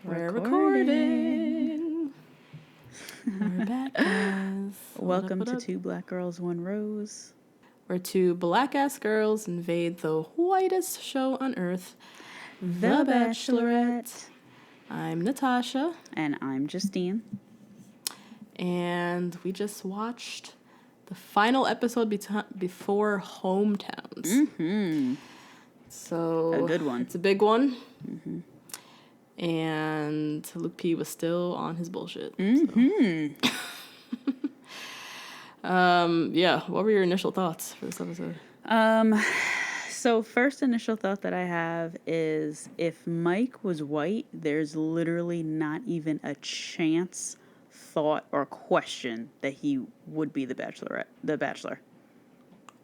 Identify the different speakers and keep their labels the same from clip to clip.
Speaker 1: We're recording. We're back, guys.
Speaker 2: Welcome to Two Black Girls, One Rose.
Speaker 1: Where two black-ass girls invade the whitest show on earth,
Speaker 2: The Bachelorette.
Speaker 1: I'm Natasha.
Speaker 2: And I'm Justine.
Speaker 1: And we just watched the final episode before Hometowns.
Speaker 2: Mm-hmm.
Speaker 1: So
Speaker 2: A good one.
Speaker 1: It's a big one.
Speaker 2: Mm-hmm.
Speaker 1: And Luke P was still on his bullshit.
Speaker 2: Mm-hmm.
Speaker 1: Yeah, what were your initial thoughts for this episode?
Speaker 2: So first initial thought that I have is if Mike was white, there's literally not even a chance, thought, or question that he would be the Bachelor.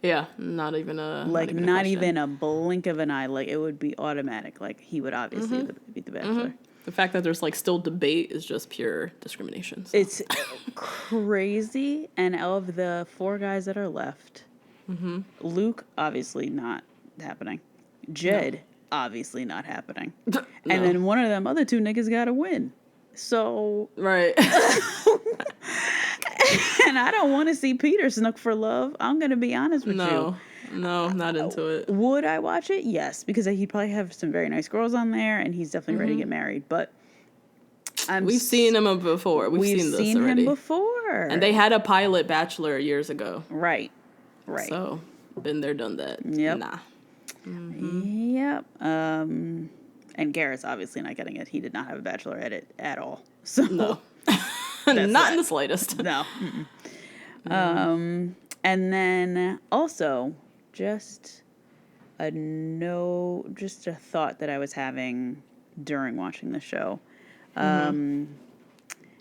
Speaker 1: Yeah, not even a
Speaker 2: blink of an eye. Like, it would be automatic. Like, he would obviously be the Bachelor.
Speaker 1: Mm-hmm. The fact that there's, like, still debate is just pure discrimination. So.
Speaker 2: It's crazy. And of the four guys that are left, Luke, obviously not happening. Jed, obviously not happening.
Speaker 1: No.
Speaker 2: And then one of them other two niggas got to win. So...
Speaker 1: Right.
Speaker 2: And I don't want to see Peter snook for love. I'm going to be honest with you.
Speaker 1: No, not into it.
Speaker 2: Would I watch it? Yes, because he'd probably have some very nice girls on there, and he's definitely ready to get married. But
Speaker 1: we've seen him before. We've seen this already.
Speaker 2: Him before,
Speaker 1: and they had a pilot Bachelor years ago.
Speaker 2: Right.
Speaker 1: So been there, done that.
Speaker 2: Yep.
Speaker 1: Nah.
Speaker 2: Mm-hmm. Yep. And Garrett's obviously not getting it. He did not have a Bachelor edit at all. So
Speaker 1: no. Not in the slightest.
Speaker 2: No. And then also just a thought that I was having during watching the show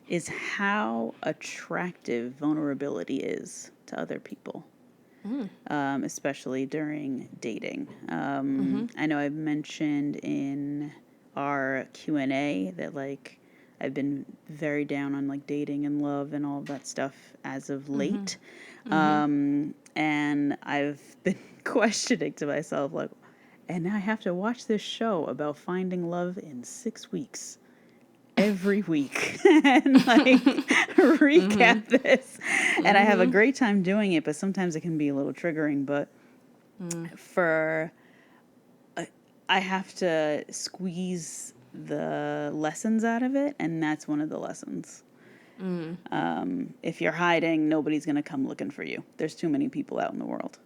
Speaker 2: is how attractive vulnerability is to other people, especially during dating. I know I've mentioned in our Q&A that, like, I've been very down on, like, dating and love and all of that stuff as of late. And I've been questioning to myself, like, and I have to watch this show about finding love in 6 weeks every week and, like, recap this. And I have a great time doing it, but sometimes it can be a little triggering. But I have to squeeze the lessons out of it, and that's one of the lessons. If you're hiding, nobody's going to come looking for you. There's too many people out in the world.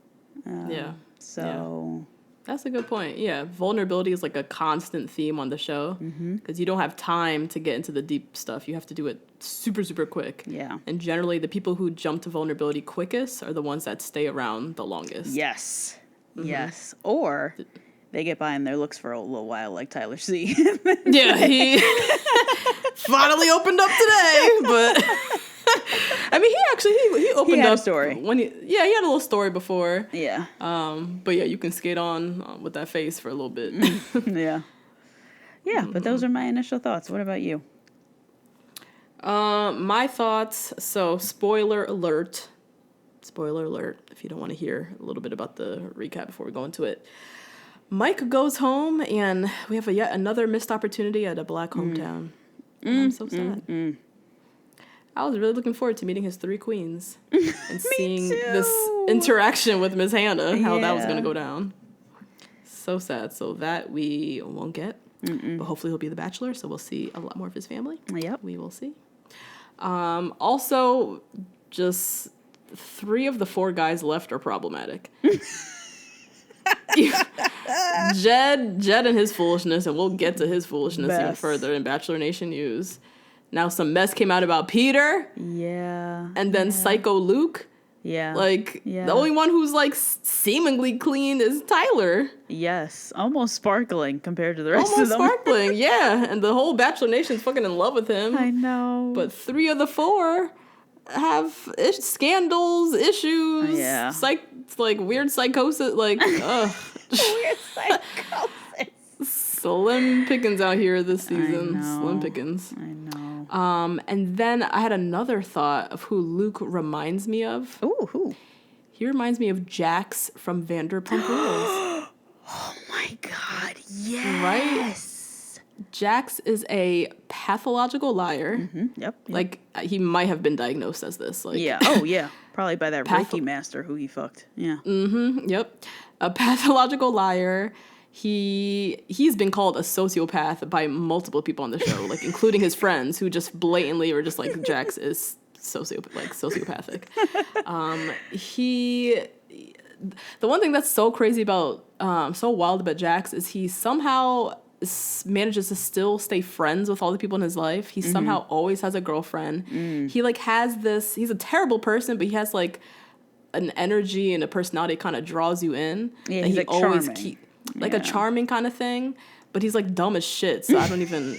Speaker 1: That's a good point. Yeah, vulnerability is like a constant theme on the show because you don't have time to get into the deep stuff. You have to do it super, super quick.
Speaker 2: Yeah.
Speaker 1: And generally, the people who jump to vulnerability quickest are the ones that stay around the longest.
Speaker 2: Yes. Yes. Or they get by in their looks for a little while, like Tyler C.
Speaker 1: Yeah, he finally opened up today, but I mean, he opened up.
Speaker 2: A story.
Speaker 1: He had a little story before.
Speaker 2: Yeah.
Speaker 1: But yeah, you can skate on with that face for a little bit.
Speaker 2: Yeah. Yeah, but those are my initial thoughts. What about you?
Speaker 1: My thoughts. So, spoiler alert. Spoiler alert. If you don't want to hear a little bit about the recap before we go into it. Mike goes home, and we have yet another missed opportunity at a black hometown. I'm so sad. I was really looking forward to meeting his 3 queens and seeing this interaction with Miss Hannah, how that was going to go down. So sad. So that we won't get. But hopefully he'll be the Bachelor, so we'll see a lot more of his family.
Speaker 2: Yep.
Speaker 1: We will see. Also, just 3 of the 4 guys left are problematic. Jed and his foolishness, and we'll get to his foolishness even further in Bachelor Nation news. Now some mess came out about Peter.
Speaker 2: Yeah.
Speaker 1: And then Psycho Luke.
Speaker 2: Yeah.
Speaker 1: The only one who's, like, seemingly clean is Tyler.
Speaker 2: Yes. Almost sparkling compared to the rest of them.
Speaker 1: Almost sparkling, yeah. And the whole Bachelor Nation's fucking in love with him.
Speaker 2: I know.
Speaker 1: But 3 of the 4 have scandals, issues.
Speaker 2: Yeah.
Speaker 1: Weird psychosis.
Speaker 2: Weird psychosis.
Speaker 1: Slim pickings out here this season. Slim pickings.
Speaker 2: I know.
Speaker 1: And then I had another thought of who Luke reminds me of.
Speaker 2: Ooh, who?
Speaker 1: He reminds me of Jax from Vanderpump Rules.
Speaker 2: Oh my God, yes.
Speaker 1: Right? Jax is a pathological liar.
Speaker 2: Mm-hmm. Yep.
Speaker 1: Like, he might have been diagnosed as this. Like,
Speaker 2: Yeah. Oh, yeah. Probably by that Reiki master who he fucked. Yeah.
Speaker 1: Yep. A pathological liar. He's been called a sociopath by multiple people on the show, like including his friends who just blatantly were just like, Jax is sociopathic. The one thing that's so crazy about, so wild about Jax is he somehow manages to still stay friends with all the people in his life. He somehow always has a girlfriend. He like has this, he's a terrible person, but he has like an energy and a personality kind of draws you in.
Speaker 2: Yeah,
Speaker 1: that
Speaker 2: he's
Speaker 1: he
Speaker 2: like
Speaker 1: always
Speaker 2: charming.
Speaker 1: Like a charming kind of thing, but he's like dumb as shit, so I don't even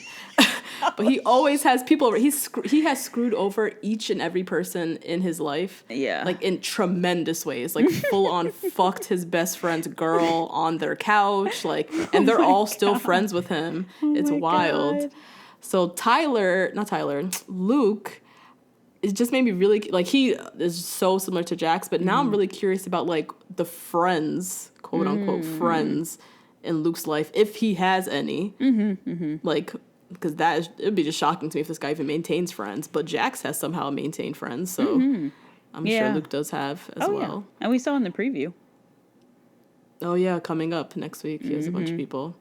Speaker 1: but he always has people, he has screwed over each and every person in his life, like in tremendous ways, like full on fucked his best friend's girl on their couch, like, and they're all still friends with him. It's wild. God. So Luke, it just made me really, like, he is so similar to Jax, but now I'm really curious about like the friends, quote unquote friends in Luke's life, if he has any. Like, because it'd be just shocking to me if this guy even maintains friends, but Jax has somehow maintained friends, so I'm sure Luke does have as well. Yeah.
Speaker 2: And we saw in the preview.
Speaker 1: Oh yeah, coming up next week, he has a bunch of people.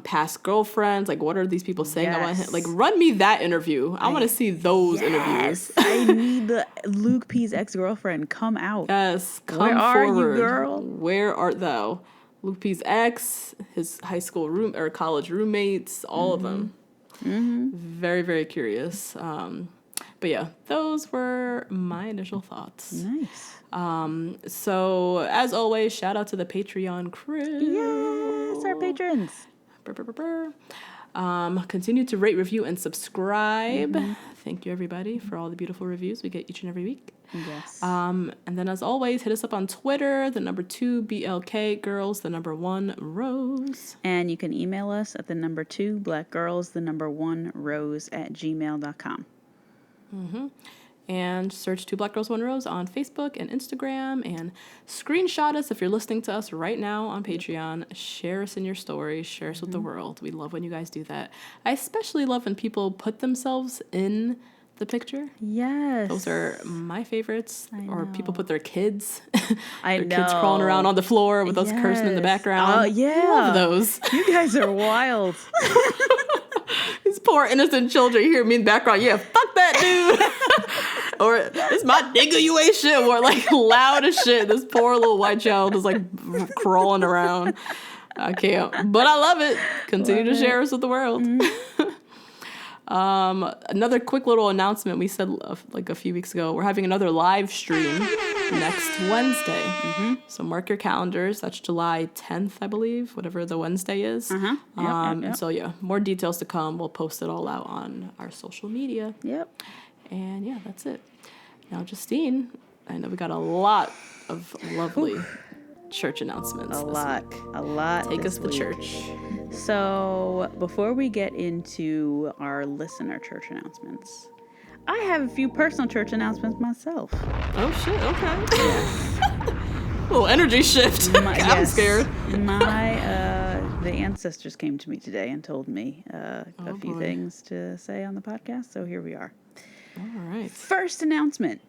Speaker 1: Past girlfriends, like, what are these people saying about him? Like, run me that interview. I want to see those interviews.
Speaker 2: I need the Luke P's ex-girlfriend come out.
Speaker 1: Yes, come
Speaker 2: Where
Speaker 1: forward.
Speaker 2: are you, girl?
Speaker 1: Where art thou? Luke P's ex, his high school or college roommates, all of them. Very, very curious. But yeah, those were my initial thoughts.
Speaker 2: Nice.
Speaker 1: So as always, shout out to the Patreon crew.
Speaker 2: Yes, our patrons.
Speaker 1: Continue to rate, review, and subscribe. Thank you, everybody, for all the beautiful reviews we get each and every week.
Speaker 2: Yes.
Speaker 1: And then, as always, hit us up on Twitter, the number 2 BLK Girls, the number 1 Rose.
Speaker 2: And you can email us at the number 2 blackgirls, the number 1 rose @gmail.com.
Speaker 1: And search 2 Black Girls 1 Rose on Facebook and Instagram, and screenshot us if you're listening to us right now on Patreon. Share us in your stories, share us with the world. We love when you guys do that. I especially love when people put themselves in the picture.
Speaker 2: Yes.
Speaker 1: Those are my favorites. Or people put their kids.
Speaker 2: Their
Speaker 1: kids crawling around on the floor with us cursing in the background.
Speaker 2: Oh, yeah.
Speaker 1: I love those.
Speaker 2: You guys are wild.
Speaker 1: These poor innocent children hear me in the background. Yeah, fuck that dude. Or it's my nigga, you ain't shit. Or like loud as shit. This poor little white child is like crawling around. I can't. But I love it. Continue to share us with the world. Another quick little announcement. We said like a few weeks ago, we're having another live stream next Wednesday. So mark your calendars. That's July 10th, I believe, whatever the Wednesday is.
Speaker 2: Yep.
Speaker 1: And so yeah, more details to come. We'll post it all out on our social media.
Speaker 2: Yep.
Speaker 1: And yeah, that's it. Now, Justine, I know we got a lot of lovely church announcements.
Speaker 2: A lot.
Speaker 1: Take us to church.
Speaker 2: So before we get into our listener church announcements, I have a few personal church announcements myself.
Speaker 1: Oh shit! Okay. Yes. Little energy shift. I'm scared.
Speaker 2: The ancestors came to me today and told me a few things to say on the podcast. So here we are.
Speaker 1: All right.
Speaker 2: First announcement.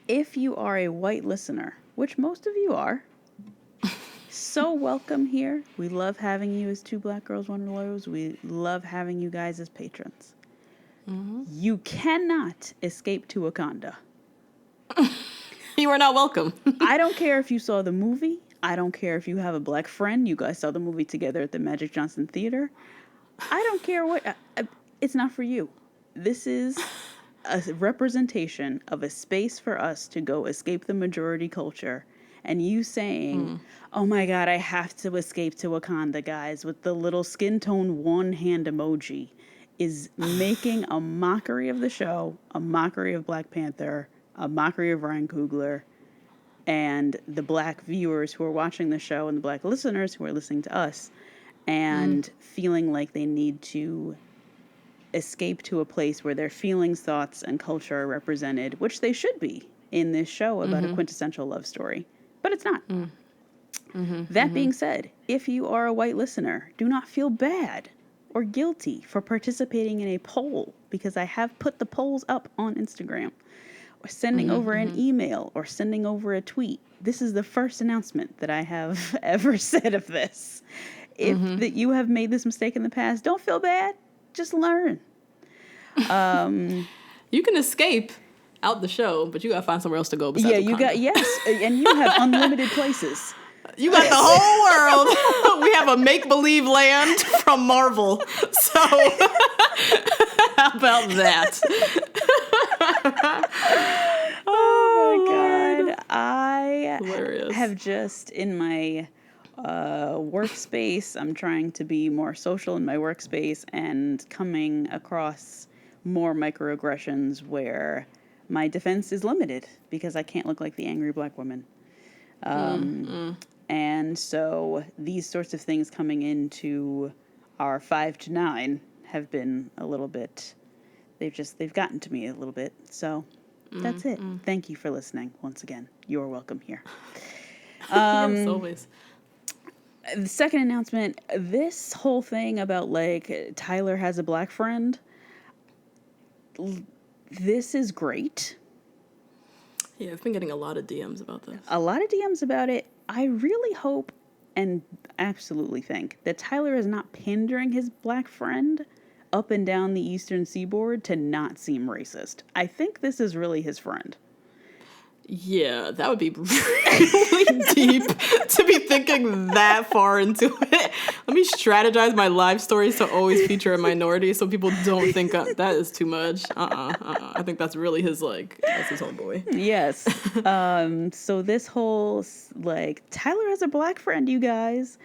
Speaker 2: If you are a white listener, which most of you are, so welcome here. We love having you as 2 Black Girls 1 Rose. We love having you guys as patrons. You cannot escape to Wakanda.
Speaker 1: You are not welcome.
Speaker 2: I don't care if you saw the movie. I don't care if you have a black friend. You guys saw the movie together at the Magic Johnson Theater. I don't care what. It's not for you. This is a representation of a space for us to go escape the majority culture. And you saying, oh my God, I have to escape to Wakanda, guys, with the little skin tone 1 hand emoji, is making a mockery of the show, a mockery of Black Panther, a mockery of Ryan Coogler, and the black viewers who are watching the show and the black listeners who are listening to us, and feeling like they need to escape to a place where their feelings, thoughts, and culture are represented, which they should be in this show about a quintessential love story. But it's not. That being said, if you are a white listener, do not feel bad. or guilty for participating in a poll, because I have put the polls up on Instagram, or sending over an email or sending over a tweet. This is the first announcement that I have ever said of this. If that you have made this mistake in the past, don't feel bad. Just learn.
Speaker 1: You can escape out the show, but you gotta find somewhere else to go besides
Speaker 2: and you have unlimited places.
Speaker 1: You got the whole world. We have a make-believe land from Marvel. So how about that?
Speaker 2: Oh my God. I
Speaker 1: Hilarious.
Speaker 2: have just in my workspace, I'm trying to be more social in my workspace and coming across more microaggressions where my defense is limited because I can't look like the angry black woman. And so these sorts of things coming into our 5 to 9 have been a little bit, they've gotten to me a little bit. So that's it. Thank you for listening once again. You're welcome here.
Speaker 1: Yes, always.
Speaker 2: The second announcement, this whole thing about like Tyler has a black friend, this is great.
Speaker 1: Yeah, I've been getting a lot of DMs about this.
Speaker 2: A lot of DMs about it. I really hope and absolutely think that Tyler is not pandering his black friend up and down the Eastern Seaboard to not seem racist. I think this is really his friend.
Speaker 1: Yeah, that would be really deep to be thinking that far into it. Let me strategize my live stories to always feature a minority so people don't think that is too much. I think that's really his, that's his homeboy.
Speaker 2: Yes. So this whole, Tyler has a black friend, you guys.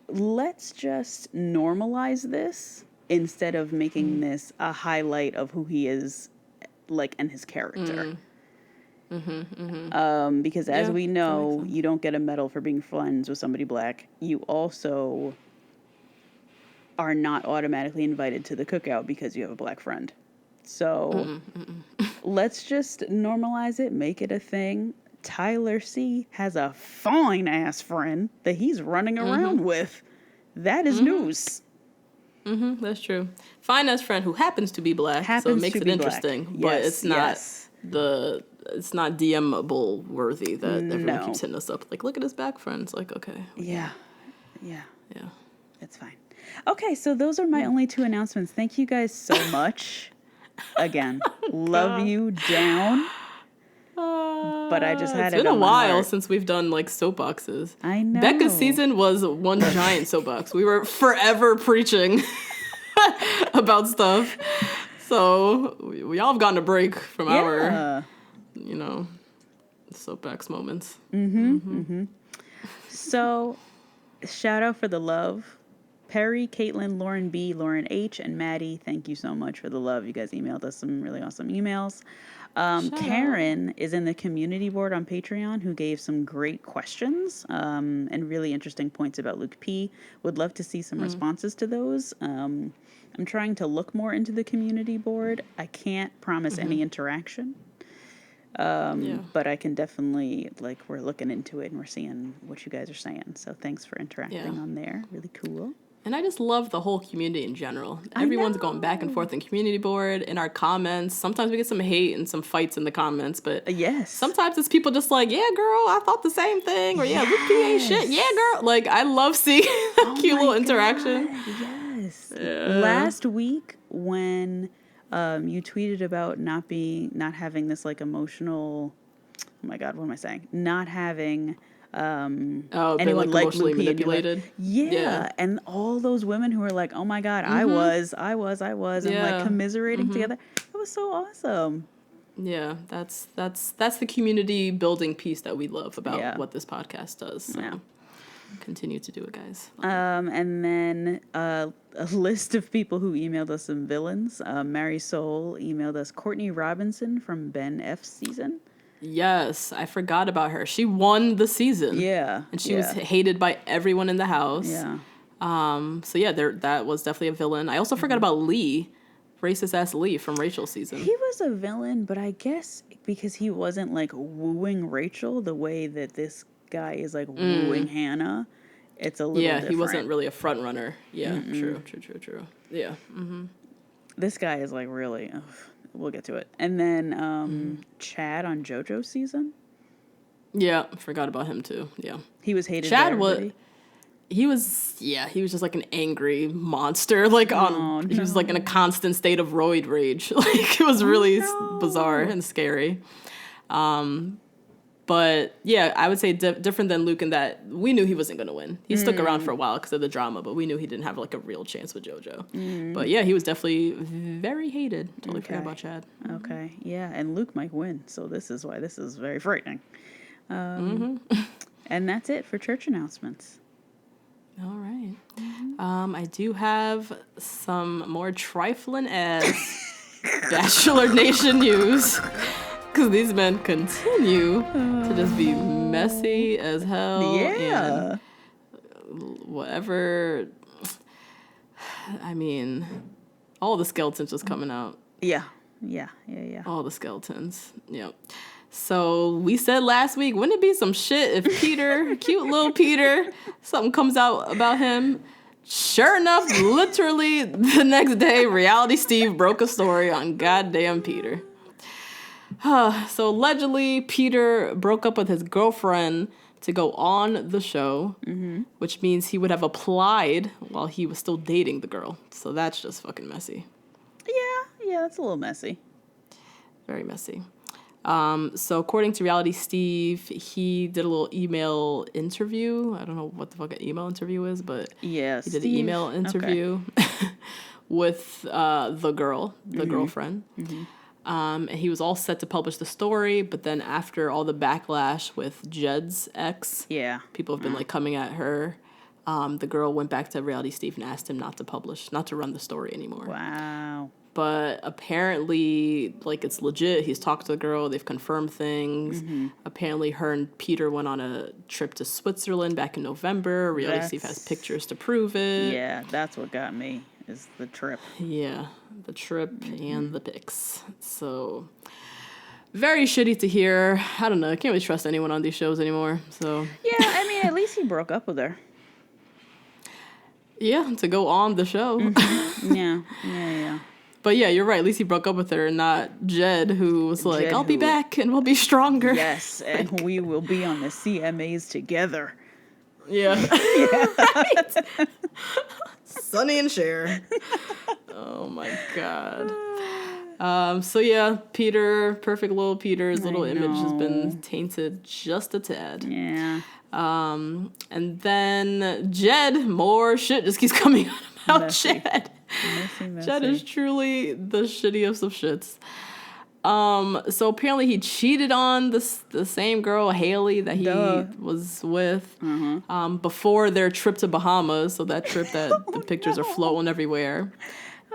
Speaker 2: Let's just normalize this instead of making this a highlight of who he is, and his character. Because as we know, you don't get a medal for being friends with somebody black. You also are not automatically invited to the cookout because you have a black friend. So let's just normalize it, make it a thing. Tyler C. has a fine ass friend that he's running around with. That is news.
Speaker 1: That's true. Fine ass friend who happens to be black, so it makes it interesting. But it's not it's not DMable worthy that everyone keeps hitting us up. Look at his back friends. Okay.
Speaker 2: Yeah. It's fine. Okay, so those are my only 2 announcements. Thank you guys so much. Again, love you down. But I just had
Speaker 1: it's been a while since we've done soapboxes.
Speaker 2: I know.
Speaker 1: Becca's season was one giant soapbox. We were forever preaching about stuff. So we all have gotten a break from our soapbox moments.
Speaker 2: So, shout out for the love. Perry, Caitlin, Lauren B, Lauren H, and Maddie, thank you so much for the love. You guys emailed us some really awesome emails. Karen is in the community board on Patreon who gave some great questions and really interesting points about Luke P. Would love to see some responses to those. I'm trying to look more into the community board. I can't promise any interaction. But I can definitely, we're looking into it and we're seeing what you guys are saying. So thanks for interacting on there. Really cool.
Speaker 1: And I just love the whole community in general. Everyone's going back and forth in community board, in our comments. Sometimes we get some hate and some fights in the comments, but sometimes it's people just yeah, girl, I thought the same thing. Or, yeah, Luke P ain't shit. Yeah, girl. I love seeing that cute little interaction.
Speaker 2: Yes. Yeah. Last week when you tweeted about not having this emotional, oh my God, what am I saying? Not having anyone
Speaker 1: emotionally manipulated.
Speaker 2: And all those women who were oh my God, I was, and commiserating together. It was so awesome.
Speaker 1: Yeah, that's the community building piece that we love about what this podcast does. So continue to do it, guys.
Speaker 2: And then a list of people who emailed us some villains. Mary Soul emailed us Courtney Robinson from Ben F's season.
Speaker 1: Yes, I forgot about her. She won the season.
Speaker 2: Yeah.
Speaker 1: And she was hated by everyone in the house.
Speaker 2: Yeah.
Speaker 1: That was definitely a villain. I also forgot about Lee, racist ass Lee from Rachel's season.
Speaker 2: He was a villain, but I guess because he wasn't wooing Rachel the way that this guy is wooing Hannah, it's a little different.
Speaker 1: He wasn't really a front runner. Yeah, true. Yeah.
Speaker 2: This guy is like really, we'll get to it. And then Chad on JoJo's season.
Speaker 1: Yeah, forgot about him too. Yeah.
Speaker 2: He was hated
Speaker 1: Chad
Speaker 2: by everybody.
Speaker 1: he was just like an angry monster. Like he was like in a constant state of roid rage. Like it was really bizarre and scary. But yeah, I would say different than Luke in that we knew he wasn't going to win. He stuck around for a while because of the drama, but we knew he didn't have like a real chance with JoJo. But yeah, he was definitely very hated. Totally forgot about Chad.
Speaker 2: Okay, yeah, and Luke might win, so this is why this is very frightening. And that's it for church announcements.
Speaker 1: All right. I do have some more trifling as Bachelor Nation news. Because these men continue to just be messy as hell.
Speaker 2: Yeah.
Speaker 1: And whatever. I mean, all the skeletons just coming out.
Speaker 2: Yeah.
Speaker 1: All the skeletons. Yep. So we said last week, wouldn't it be some shit if Peter, cute little Peter, something comes out about him? Sure enough, literally the next day, Reality Steve broke a story on goddamn Peter. So allegedly, Peter broke up with his girlfriend to go on the show, which means he would have applied while he was still dating the girl. So that's just fucking messy.
Speaker 2: Yeah, that's a little messy.
Speaker 1: Very messy. So according to Reality Steve, he did a little email interview. I don't know what the fuck an email interview is, but he did an email interview with the girl, the girlfriend. And he was all set to publish the story, but then after all the backlash with Jed's ex, people have been like coming at her. The girl went back to Reality Steve and asked him not to run the story anymore.
Speaker 2: Wow.
Speaker 1: But apparently, like, it's legit. He's talked to the girl. They've confirmed things. Apparently, her and Peter went on a trip to Switzerland back in November. Reality Steve has pictures to prove it.
Speaker 2: Yeah, that's what got me, is the trip.
Speaker 1: Yeah, the trip and the pics. So, very shitty to hear. I don't know. I can't really trust anyone on these shows anymore. So
Speaker 2: yeah, I mean, at least he broke up with her.
Speaker 1: Yeah, to go on the show.
Speaker 2: Yeah.
Speaker 1: But yeah, you're right. At least he broke up with her, not Jed, who was like, I'll be back and we'll be stronger.
Speaker 2: Yes, and we will be on the CMAs together.
Speaker 1: Yeah. Right. Sonny and Cher. Oh my God. So yeah, Peter, perfect little Peter's little image has been tainted just a tad.
Speaker 2: Yeah.
Speaker 1: And then Jed, more shit just keeps coming out about Jed.
Speaker 2: Messy.
Speaker 1: Jed is truly the shittiest of shits. So apparently he cheated on the same girl, Haley, that he was with before their trip to Bahamas. So that trip that the pictures are floating everywhere.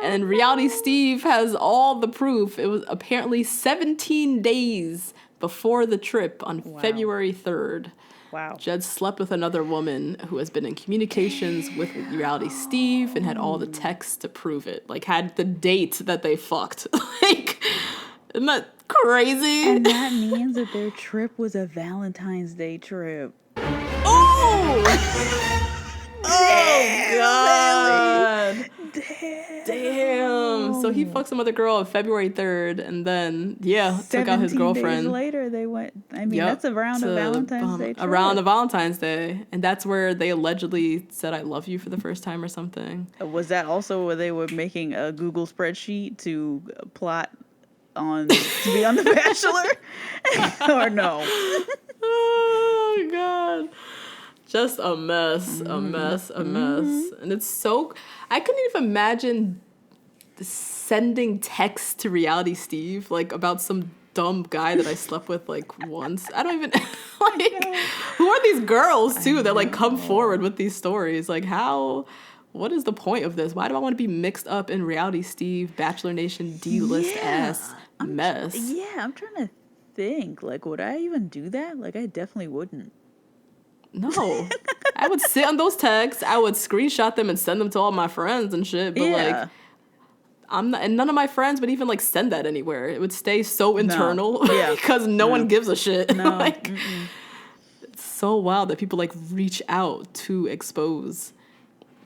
Speaker 1: And Reality Steve has all the proof. It was apparently 17 days before the trip on February 3rd.
Speaker 2: Wow.
Speaker 1: Jed slept with another woman who has been in communications with Reality Steve and had all the texts to prove it. Like, had the date that they fucked. Like, isn't that crazy?
Speaker 2: And that means that their trip was a Valentine's Day trip.
Speaker 1: Oh! Oh, God. Damn. So he fucked some other girl on February 3rd and then, took out his girlfriend.
Speaker 2: 17 days later, they went. I mean, that's around a Valentine's Day trip.
Speaker 1: Around a Valentine's Day. And that's where they allegedly said, I love you for the first time or something.
Speaker 2: Was that also where they were making a Google spreadsheet to plot on to be on The Bachelor? Or no?
Speaker 1: Oh, God. Just a mess, a mess. And it's so... I couldn't even imagine sending texts to Reality Steve, like, about some dumb guy that I slept with, like, once. I don't even... like, who are these girls, too, that, like, come forward with these stories? Like, how... What is the point of this? Why do I want to be mixed up in Reality Steve, Bachelor Nation, D-list ass mess?
Speaker 2: I'm trying to think. Like, would I even do that? Like, I definitely wouldn't.
Speaker 1: No. I would sit on those texts. I would screenshot them and send them to all my friends and shit. But like, I'm not, and none of my friends would even like send that anywhere. It would stay so internal because no one gives a shit.
Speaker 2: No.
Speaker 1: Like, it's so wild that people like reach out to expose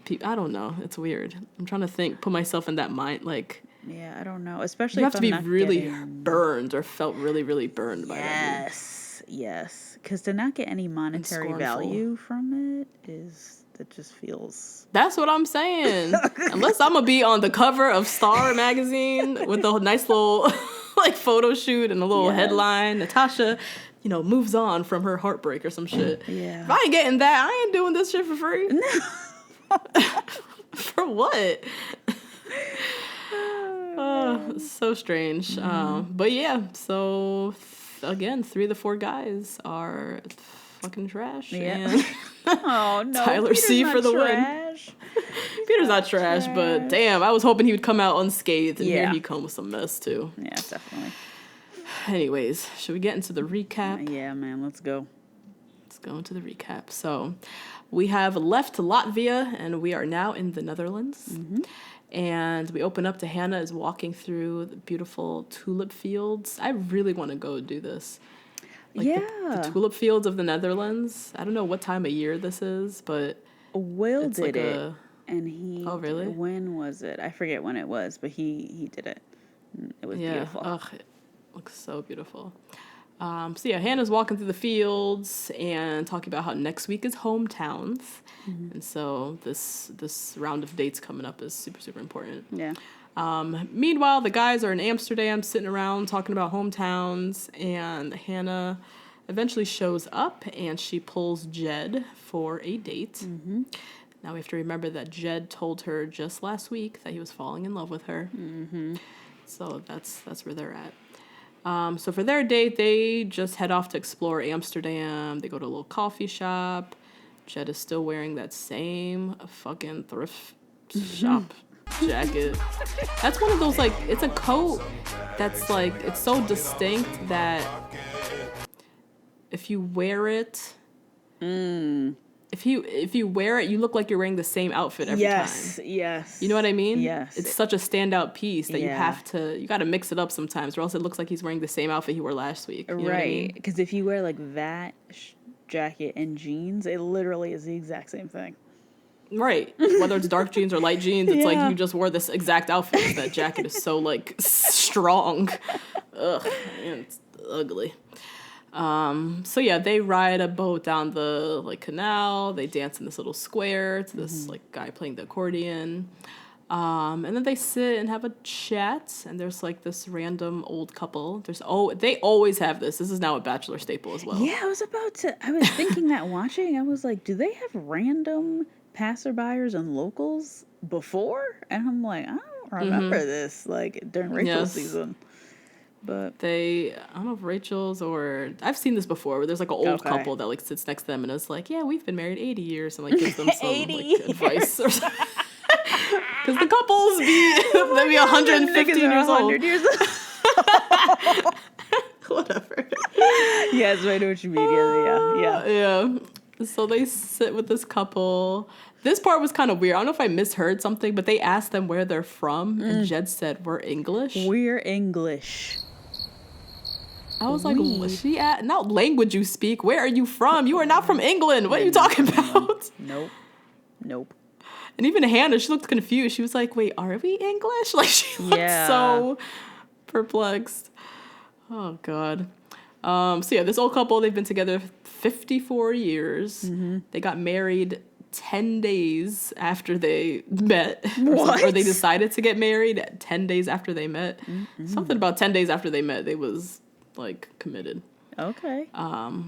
Speaker 1: people. I don't know. It's weird. I'm trying to put myself in that mind. Like,
Speaker 2: Yeah, I don't know. Especially
Speaker 1: you
Speaker 2: if
Speaker 1: have to
Speaker 2: I'm
Speaker 1: be
Speaker 2: not
Speaker 1: really
Speaker 2: getting...
Speaker 1: burned or felt really, really burned by that dude.
Speaker 2: Yes. Because to not get any monetary
Speaker 1: scornful.
Speaker 2: value from it just feels...
Speaker 1: That's what I'm saying. Unless I'm gonna be on the cover of Star magazine with a nice little like photo shoot and a little headline, Natasha, moves on from her heartbreak or some shit.
Speaker 2: Yeah.
Speaker 1: If I ain't getting that, I ain't doing this shit for free. For what? So strange. But yeah, so again, 3 of the 4 guys are fucking trash.
Speaker 2: Yeah.
Speaker 1: And
Speaker 2: Oh no,
Speaker 1: Tyler
Speaker 2: Peter's
Speaker 1: C
Speaker 2: not
Speaker 1: for the
Speaker 2: trash.
Speaker 1: win. Peter's not trash, but damn, I was hoping he would come out unscathed, and here
Speaker 2: Yeah.
Speaker 1: he come with some mess too.
Speaker 2: Yeah, definitely.
Speaker 1: Anyways, should we get into the recap?
Speaker 2: Yeah, man, let's go.
Speaker 1: Let's go into the recap. So, we have left Latvia, and we are now in the Netherlands. And we open up to Hannah is walking through the beautiful tulip fields. I really want to go do this. Like the tulip fields of the Netherlands. I don't know what time of year this is, but
Speaker 2: Will
Speaker 1: it's
Speaker 2: did
Speaker 1: like
Speaker 2: it, and he.
Speaker 1: Oh, really?
Speaker 2: When was it? I forget when it was, but he did it. It was beautiful.
Speaker 1: Ugh, it looks so beautiful. So yeah, Hannah's walking through the fields and talking about how next week is hometowns, and so this round of dates coming up is super, super important.
Speaker 2: Yeah.
Speaker 1: Meanwhile, the guys are in Amsterdam sitting around talking about hometowns, and Hannah eventually shows up and she pulls Jed for a date. Now we have to remember that Jed told her just last week that he was falling in love with her. So that's where they're at. So for their date, they just head off to explore Amsterdam. They go to a little coffee shop. Jed is still wearing that same fucking thrift shop jacket. That's one of those, like, it's a coat that's like, it's so distinct that if you wear it, if you wear it, you look like you're wearing the same outfit every time.
Speaker 2: Yes.
Speaker 1: You know what I mean?
Speaker 2: Yes.
Speaker 1: It's such a standout piece that you got to mix it up sometimes, or else it looks like he's wearing the same outfit he wore last week. You know what I mean?
Speaker 2: Because if you wear like that jacket and jeans, it literally is the exact same thing.
Speaker 1: Right. Whether it's dark jeans or light jeans, it's like you just wore this exact outfit. That jacket is so like strong. Ugh, man, it's ugly. So yeah, they ride a boat down the like canal. They dance in this little square to this like guy playing the accordion. And then they sit and have a chat. And there's like this random old couple. They always have this. This is now a Bachelor staple as well.
Speaker 2: Yeah, I was thinking that watching. I was like, do they have random passerbyers and locals before? And I'm like, I don't remember this like during Rachel's season. But
Speaker 1: I don't know if Rachel's or I've seen this before where there's like an old couple that like sits next to them and is like, yeah, we've been married 80 years and like gives them some like advice or something. Because the couples they be 115 years old.
Speaker 2: 100 years old.
Speaker 1: Whatever.
Speaker 2: Yes, I know what you mean. Yeah.
Speaker 1: So they sit with this couple. This part was kind of weird. I don't know if I misheard something, but they asked them where they're from, and Jed said, "We're English."
Speaker 2: We're English.
Speaker 1: I was like, not language you speak. Where are you from? You are not from England. What are you talking about?
Speaker 2: Nope.
Speaker 1: And even Hannah, she looked confused. She was like, wait, are we English? Like, she looked so perplexed. Oh, God. So, yeah, this old couple, they've been together 54 years. They got married 10 days after they met. Or they decided to get married 10 days after they met. Something about 10 days after they met, they was, like, committed.
Speaker 2: Okay.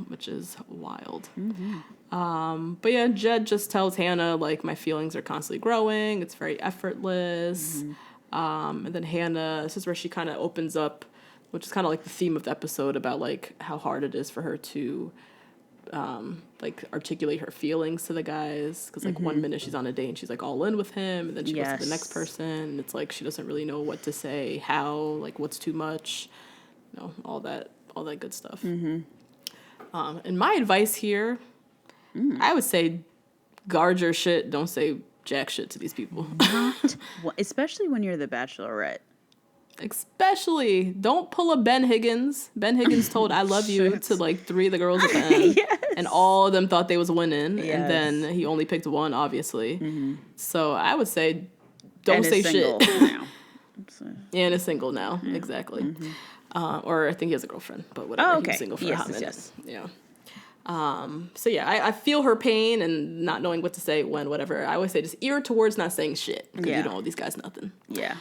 Speaker 1: Which is wild. But yeah, Jed just tells Hannah, like, my feelings are constantly growing. It's very effortless. And then Hannah, this is where she kind of opens up, which is kind of like the theme of the episode about, like, how hard it is for her to, like, articulate her feelings to the guys. Because, like, 1 minute she's on a date and she's, like, all in with him. And then she goes to the next person. And it's like she doesn't really know what to say, how, like, what's too much. You know, all that good stuff. And my advice here, I would say guard your shit. Don't say jack shit to these people.
Speaker 2: Especially when you're the Bachelorette.
Speaker 1: Especially, don't pull a Ben Higgins. Ben Higgins told "I love you" to like 3 of the girls at the end,
Speaker 2: Yes.
Speaker 1: and all of them thought they was winning,
Speaker 2: Yes.
Speaker 1: and then he only picked one, obviously.
Speaker 2: Mm-hmm.
Speaker 1: So I would say, don't
Speaker 2: And
Speaker 1: say
Speaker 2: is single
Speaker 1: shit.
Speaker 2: now. So,
Speaker 1: And is single now,
Speaker 2: yeah.
Speaker 1: exactly.
Speaker 2: Mm-hmm.
Speaker 1: Or I think he has a girlfriend, but whatever.
Speaker 2: Oh,
Speaker 1: He
Speaker 2: okay.
Speaker 1: was single for
Speaker 2: Yes,
Speaker 1: a hot minute.
Speaker 2: yes.
Speaker 1: Yeah. So yeah, I feel her pain and not knowing what to say when, whatever. I always say just ear towards not saying shit because
Speaker 2: Yeah.
Speaker 1: you don't owe these guys nothing.
Speaker 2: Yeah.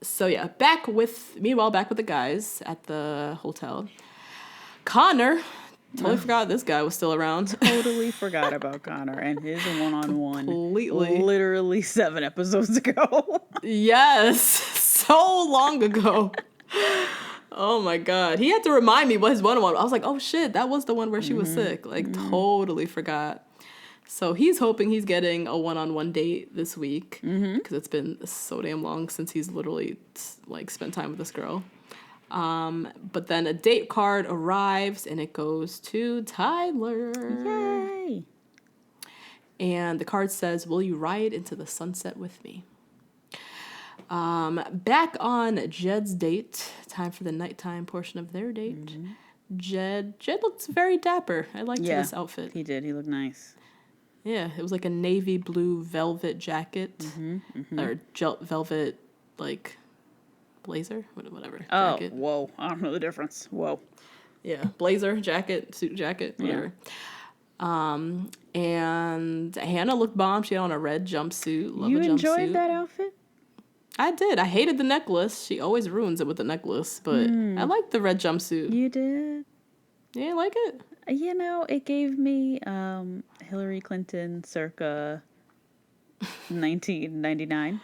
Speaker 1: So yeah, meanwhile, back with the guys at the hotel. Connor, totally forgot this guy was still around.
Speaker 2: Totally forgot about Connor and his one-on-one.
Speaker 1: Completely.
Speaker 2: Literally 7 episodes ago.
Speaker 1: Yes, so long ago. Oh my God. He had to remind me what his one-on-one. I was like, oh shit, that was the one where she was sick. Like, totally forgot. So he's hoping he's getting a one-on-one date this week because it's been so damn long since he's literally like spent time with this girl. But then a date card arrives and it goes to Tyler.
Speaker 2: Yay.
Speaker 1: And the card says, "Will you ride into the sunset with me?" Back on Jed's date, time for the nighttime portion of their date. Jed looks very dapper. I liked this outfit.
Speaker 2: He did. He looked nice.
Speaker 1: Yeah, it was like a navy blue velvet jacket or velvet like blazer, whatever.
Speaker 2: Oh,
Speaker 1: jacket.
Speaker 2: whoa. I don't know the difference. Whoa.
Speaker 1: Yeah, blazer, jacket, suit jacket, whatever. And Hannah looked bomb. She had on a red jumpsuit. Love
Speaker 2: You
Speaker 1: a jumpsuit.
Speaker 2: enjoyed that outfit?
Speaker 1: I did. I hated the necklace. She always ruins it with the necklace, but I liked the red jumpsuit.
Speaker 2: You did?
Speaker 1: Yeah, I like it.
Speaker 2: You know, it gave me Hillary Clinton circa 1999.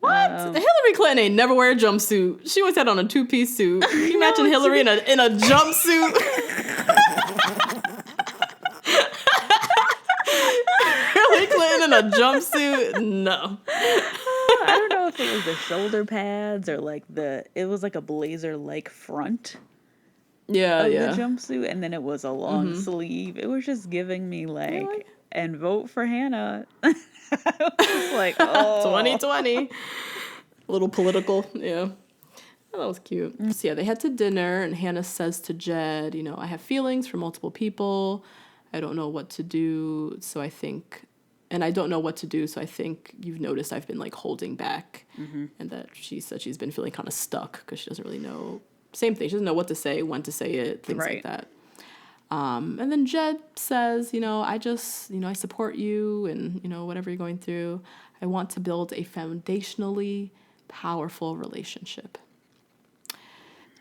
Speaker 1: What? Hillary Clinton ain't never wear a jumpsuit. She always had on a 2-piece suit. Can you imagine Hillary in a jumpsuit? Hillary Clinton in a jumpsuit? No.
Speaker 2: I don't know if it was the shoulder pads or like it was like a blazer-like front.
Speaker 1: Yeah,
Speaker 2: of the jumpsuit, and then it was a long sleeve. It was just giving me like, and vote for Hannah. I was like, oh.
Speaker 1: 2020. A little political, yeah. Oh, that was cute. So yeah, they head to dinner, and Hannah says to Jed, I have feelings for multiple people. I don't know what to do, so I think you've noticed I've been like holding back, and that she said she's been feeling kind of stuck because she doesn't really know. Same thing. She doesn't know what to say, when to say it, things like that. And then Jed says, I support you and, whatever you're going through. I want to build a foundationally powerful relationship.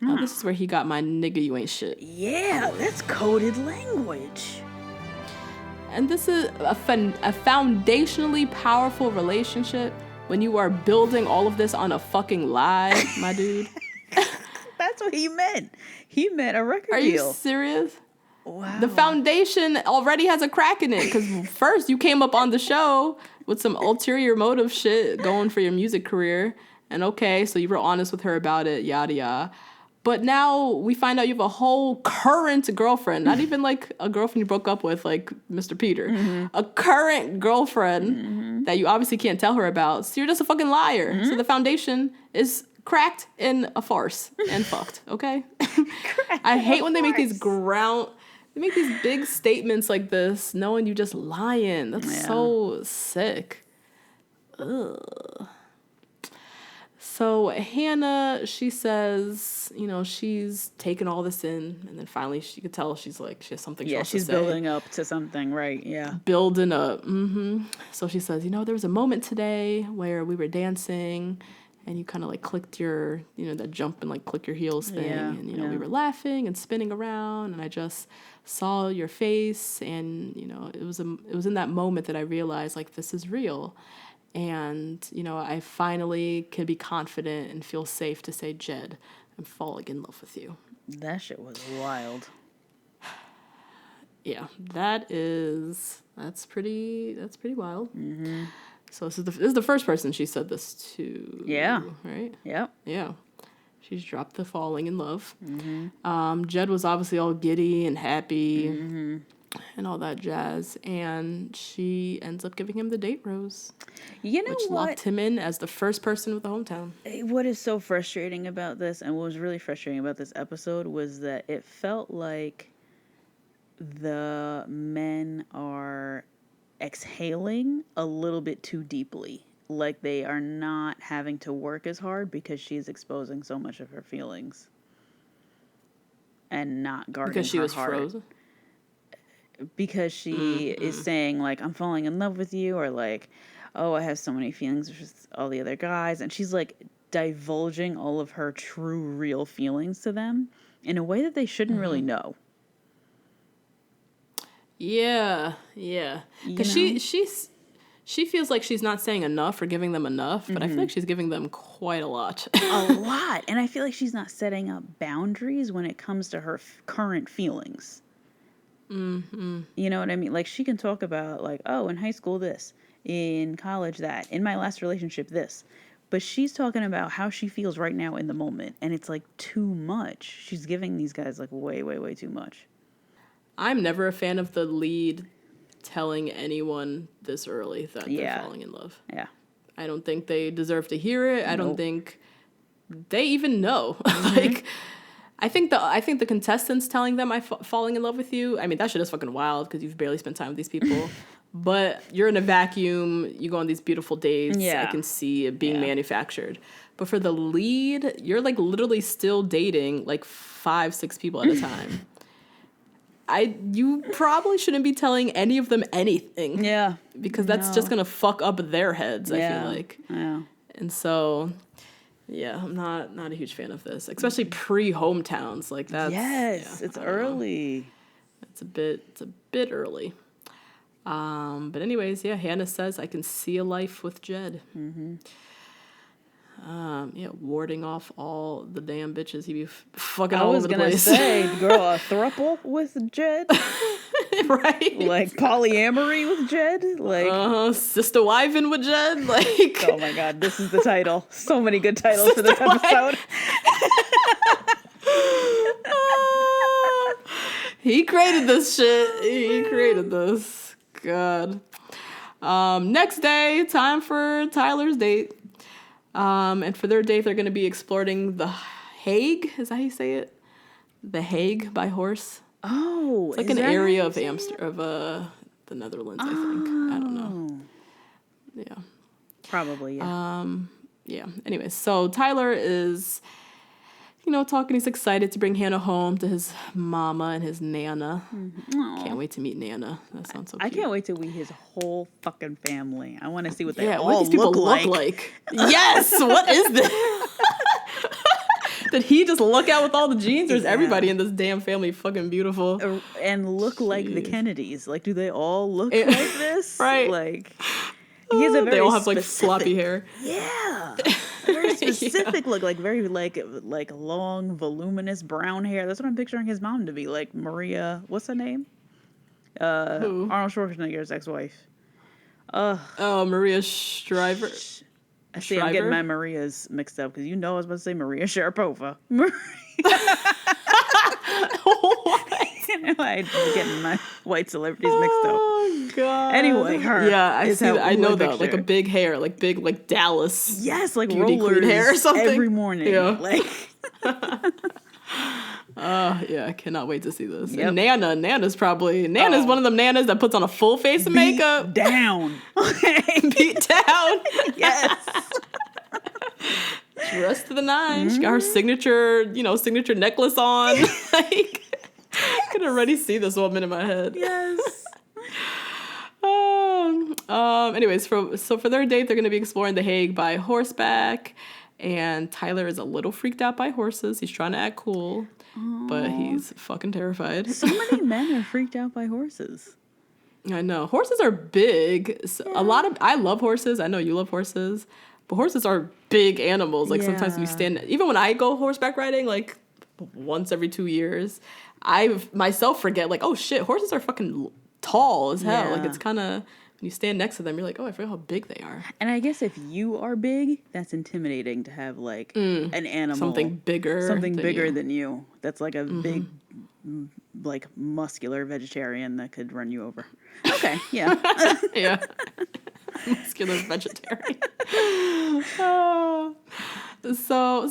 Speaker 1: Now, this is where he got my nigga, you ain't shit.
Speaker 2: Yeah, that's coded language.
Speaker 1: And this is a foundationally powerful relationship when you are building all of this on a fucking lie, my dude.
Speaker 2: That's what he meant. He meant a record deal.
Speaker 1: Are you serious?
Speaker 2: Wow.
Speaker 1: The foundation already has a crack in it because first you came up on the show with some ulterior motive shit going for your music career. And okay, so you were honest with her about it, yada, yada. But now we find out you have a whole current girlfriend, not even like a girlfriend you broke up with like Mr. Peter. A current girlfriend that you obviously can't tell her about. So you're just a fucking liar. So the foundation is cracked in a farce and fucked, okay? I hate when they make these big statements like this, knowing you just lying. That's so sick. Ugh. So Hannah, she says, she's taken all this in, and then finally she could tell she has something she wants to say.
Speaker 2: Yeah, she's building up to something, right? Yeah.
Speaker 1: Building up. So she says, there was a moment today where we were dancing, and you kind of like clicked your, that jump and like click your heels thing. And, we were laughing and spinning around, and I just saw your face. And, it was in that moment that I realized like, this is real. And, I finally can be confident and feel safe to say, Jed, I'm falling in love with you.
Speaker 2: That shit was wild.
Speaker 1: Yeah, that's pretty wild. So this is the first person she said this to.
Speaker 2: Yeah.
Speaker 1: Right?
Speaker 2: Yep.
Speaker 1: Yeah. She's dropped the falling in love. Jed was obviously all giddy and happy. and all that jazz. And she ends up giving him the date rose,
Speaker 2: You know
Speaker 1: which
Speaker 2: what?
Speaker 1: locked him in as the first person with the hometown.
Speaker 2: What is so frustrating about this, and what was really frustrating about this episode, was that it felt like the men are exhaling a little bit too deeply. Like they are not having to work as hard because she's exposing so much of her feelings and not guarding
Speaker 1: Because she
Speaker 2: her
Speaker 1: was
Speaker 2: heart.
Speaker 1: frozen.
Speaker 2: Because she is saying, like, I'm falling in love with you, or like, oh, I have so many feelings with all the other guys. And she's like divulging all of her true, real feelings to them in a way that they shouldn't really know.
Speaker 1: Yeah. Because she feels like she's not saying enough or giving them enough, but I feel like she's giving them quite a lot.
Speaker 2: A lot. And I feel like she's not setting up boundaries when it comes to her current feelings. Mm-hmm. You know what I mean? Like, she can talk about, like, oh, in high school this, in college that, in my last relationship this. But she's talking about how she feels right now in the moment. And it's, like, too much. She's giving these guys, like, way, way, way too much.
Speaker 1: I'm never a fan of the lead telling anyone this early that they're falling in love.
Speaker 2: Yeah.
Speaker 1: I don't think they deserve to hear it. I don't
Speaker 2: Nope.
Speaker 1: think they even know. Like, I think the contestants telling them falling in love with you, I mean, that shit is fucking wild because you've barely spent time with these people. But you're in a vacuum. You go on these beautiful dates.
Speaker 2: Yeah.
Speaker 1: I can see it being manufactured. But for the lead, you're like literally still dating like 5-6 people at a time. You probably shouldn't be telling any of them anything.
Speaker 2: Yeah.
Speaker 1: Because that's just going to fuck up their heads, I feel like.
Speaker 2: Yeah.
Speaker 1: And so, yeah, I'm not a huge fan of this, especially pre-hometowns. Like that's
Speaker 2: It's early.
Speaker 1: It's a bit early. But anyways, Hannah says I can see a life with Jed. Mm-hmm. Warding off all the damn bitches he be fucking all over the place.
Speaker 2: I was gonna say, girl, a throuple with Jed,
Speaker 1: right?
Speaker 2: Like polyamory with Jed, like
Speaker 1: Sister Wyvern with Jed, like.
Speaker 2: Oh my God, this is the title. So many good titles for this episode.
Speaker 1: He created this shit. He created this. God. Next day, time for Tyler's date. And for their date, they're going to be exploring the Hague. Is that how you say it? The Hague by horse.
Speaker 2: Oh,
Speaker 1: it's like an area of the Netherlands, I think. I don't know. Yeah.
Speaker 2: Probably, yeah.
Speaker 1: Yeah. Anyways, so Tyler is, talking. He's excited to bring Hannah home to his mama and his Nana. Mm-hmm. Can't wait to meet Nana. That sounds so cute.
Speaker 2: I can't wait to meet his whole fucking family. I want to see what they
Speaker 1: what
Speaker 2: all
Speaker 1: these people look like. Yes! What is this? Did he just look out with all the genes, or is everybody in this damn family fucking beautiful?
Speaker 2: And look like the Kennedys. Like, do they all look like this?
Speaker 1: Right.
Speaker 2: Like, he has a very
Speaker 1: they all have like floppy hair.
Speaker 2: Yeah. A very specific look, like very like long, voluminous brown hair. That's what I'm picturing his mom to be, like Maria. What's her name?
Speaker 1: Who?
Speaker 2: Arnold Schwarzenegger's ex-wife.
Speaker 1: Oh, Maria Shriver.
Speaker 2: See, I'm getting my Marias mixed up because I was about to say Maria Sharapova. I'm getting my white celebrities mixed up.
Speaker 1: Oh God.
Speaker 2: Anyway, her.
Speaker 1: Yeah, I see. I know that. Like a big hair, like big, like Dallas.
Speaker 2: Yes, like
Speaker 1: beauty
Speaker 2: rollers
Speaker 1: queen hair or something
Speaker 2: every morning. Yeah. Like.
Speaker 1: I cannot wait to see this.
Speaker 2: Yep.
Speaker 1: And Nana's one of them Nanas that puts on a full face of makeup.
Speaker 2: Down.
Speaker 1: Beat down.
Speaker 2: Yes.
Speaker 1: Dressed to the nines. She got her signature necklace on. Like, I can already see this woman in my head.
Speaker 2: Yes.
Speaker 1: Anyways, for their date, they're going to be exploring the Hague by horseback. And Tyler is a little freaked out by horses. He's trying to act cool, but he's fucking terrified.
Speaker 2: So many men are freaked out by horses.
Speaker 1: I know. Horses are big. I love horses. I know you love horses. But horses are big animals. Like sometimes we stand, even when I go horseback riding, like once every 2 years, I myself forget, like, oh shit, horses are fucking tall as hell. Like it's kind of, when you stand next to them, you're like, oh, I forget how big they are.
Speaker 2: And I guess if you are big, that's intimidating to have like an animal.
Speaker 1: Something bigger
Speaker 2: than you. That's like a big like muscular vegetarian that could run you over. Okay, yeah.
Speaker 1: Yeah. Muscular vegetarian. Oh. So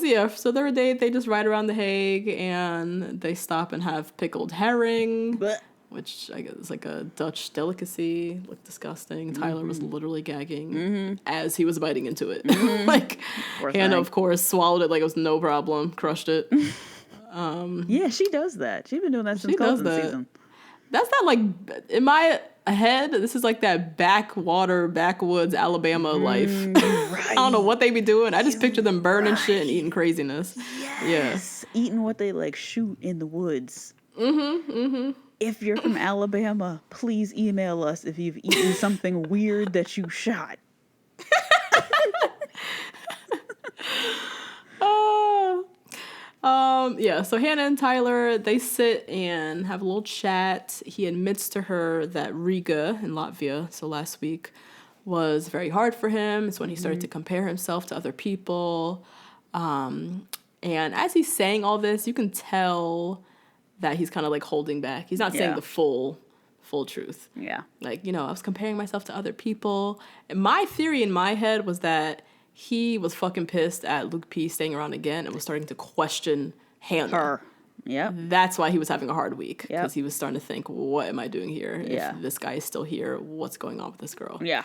Speaker 1: their date, they just ride around The Hague and they stop and have pickled herring,
Speaker 2: But
Speaker 1: which I guess is like a Dutch delicacy. Looked disgusting. Tyler was literally gagging as he was biting into it. Like, Hannah, of course, swallowed it like it was no problem, crushed it.
Speaker 2: yeah, she does that. She's been doing that since Colton season.
Speaker 1: That's not like, in my head, this is like that backwoods Alabama life.
Speaker 2: Right.
Speaker 1: I don't know what they be doing. I just picture them burning shit and eating craziness.
Speaker 2: Yes. Yeah. Eating what they like shoot in the woods. If you're from Alabama, please email us if you've eaten something weird that you shot.
Speaker 1: So Hannah and Tyler, they sit and have a little chat. He admits to her that Riga in Latvia, so last week, was very hard for him. It's when he started to compare himself to other people. And as he's saying all this, you can tell that he's kind of like holding back. He's not saying the full truth.
Speaker 2: Yeah.
Speaker 1: Like, I was comparing myself to other people. And my theory in my head was that he was fucking pissed at Luke P staying around again and was starting to question Hannah.
Speaker 2: Her. Yep.
Speaker 1: That's why he was having a hard week. Because he was starting to think, what am I doing here?
Speaker 2: Yeah.
Speaker 1: If this guy is still here, what's going on with this girl?
Speaker 2: Yeah.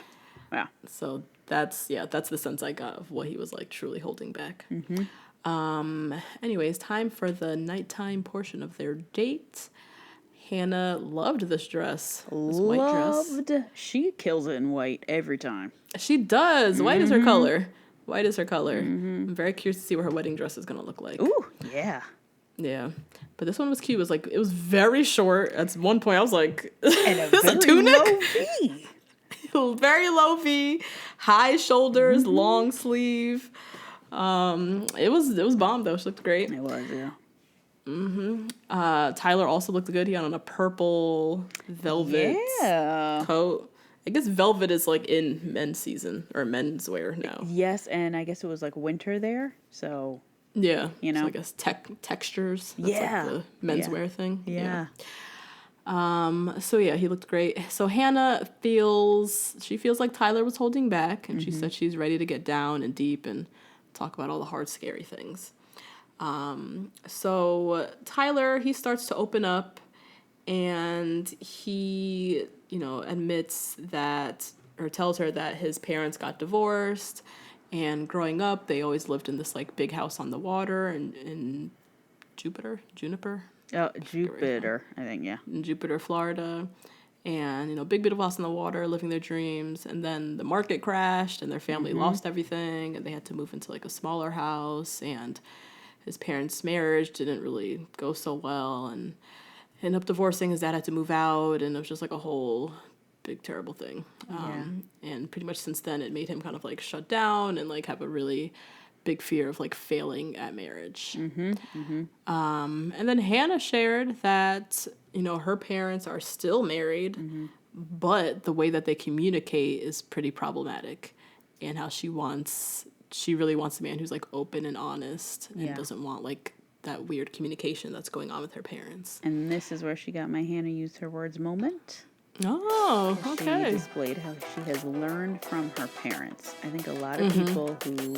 Speaker 2: Yeah.
Speaker 1: So that's the sense I got of what he was like truly holding back. Anyways, time for the nighttime portion of their date. Hannah loved this dress. This white dress.
Speaker 2: She kills it in white every time.
Speaker 1: She does. White is her color. White is her color. I'm very curious to see what her wedding dress is going to look like.
Speaker 2: Ooh, yeah.
Speaker 1: Yeah. But this one was cute. It was very short. At one point, I was like,
Speaker 2: and a
Speaker 1: is
Speaker 2: very
Speaker 1: a tunic?
Speaker 2: Low V.
Speaker 1: Very low V, high shoulders, long sleeve. It was bomb though. She looked great.
Speaker 2: It was, yeah.
Speaker 1: Tyler also looked good. He had on a purple velvet coat. I guess velvet is like in men's season or menswear now.
Speaker 2: Yes, and I guess it was like winter there, so
Speaker 1: yeah, so I guess textures. That's like the menswear thing.
Speaker 2: Yeah.
Speaker 1: So yeah, he looked great. So Hannah feels like Tyler was holding back, and she said she's ready to get down and deep and talk about all the hard, scary things. So Tyler, he starts to open up, and he, admits that, or tells her that his parents got divorced, and growing up, they always lived in this like big house on the water in Juniper.
Speaker 2: Oh, Jupiter, I think, yeah.
Speaker 1: In Jupiter, Florida. And, big beautiful house on the water, living their dreams. And then the market crashed and their family lost everything. And they had to move into like a smaller house. And his parents' marriage didn't really go so well. And ended up divorcing. His dad had to move out. And it was just like a whole big, terrible thing. And pretty much since then, it made him kind of like shut down and like have a really big fear of like failing at marriage. And then Hannah shared that, her parents are still married, but the way that they communicate is pretty problematic, and how she really wants a man who's like open and honest and doesn't want like that weird communication that's going on with her parents.
Speaker 2: And this is where she got my Hannah used her words moment.
Speaker 1: Oh, okay.
Speaker 2: She displayed how she has learned from her parents. I think a lot of people who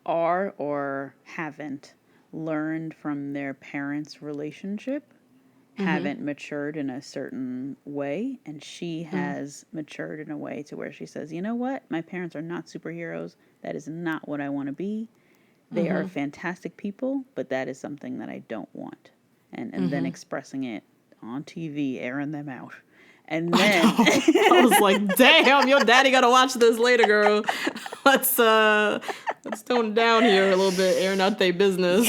Speaker 2: are or haven't learned from their parents' relationship, haven't matured in a certain way, and she has matured in a way to where she says, you know what, my parents are not superheroes. That is not what I want to be. They are fantastic people, but that is something that I don't want. And then expressing it on TV, airing them out. And then
Speaker 1: I was like, damn, your daddy gotta watch this later, girl. Let's tone it down here a little bit, airing out their business.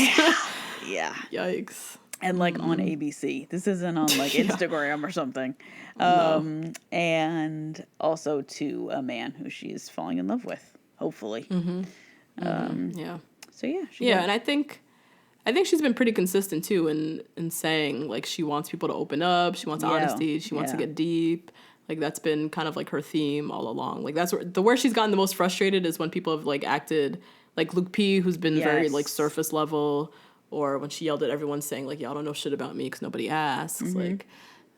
Speaker 2: Yeah.
Speaker 1: Yikes.
Speaker 2: And like on ABC. This isn't on like Instagram or something. And also to a man who she's falling in love with, hopefully. So yeah.
Speaker 1: And I think she's been pretty consistent too in saying like she wants people to open up, she wants honesty, she wants to get deep. Like that's been kind of like her theme all along. Like that's where she's gotten the most frustrated is when people have like acted like Luke P, who's been very like surface level, or when she yelled at everyone saying, like, y'all don't know shit about me because nobody asks. Like,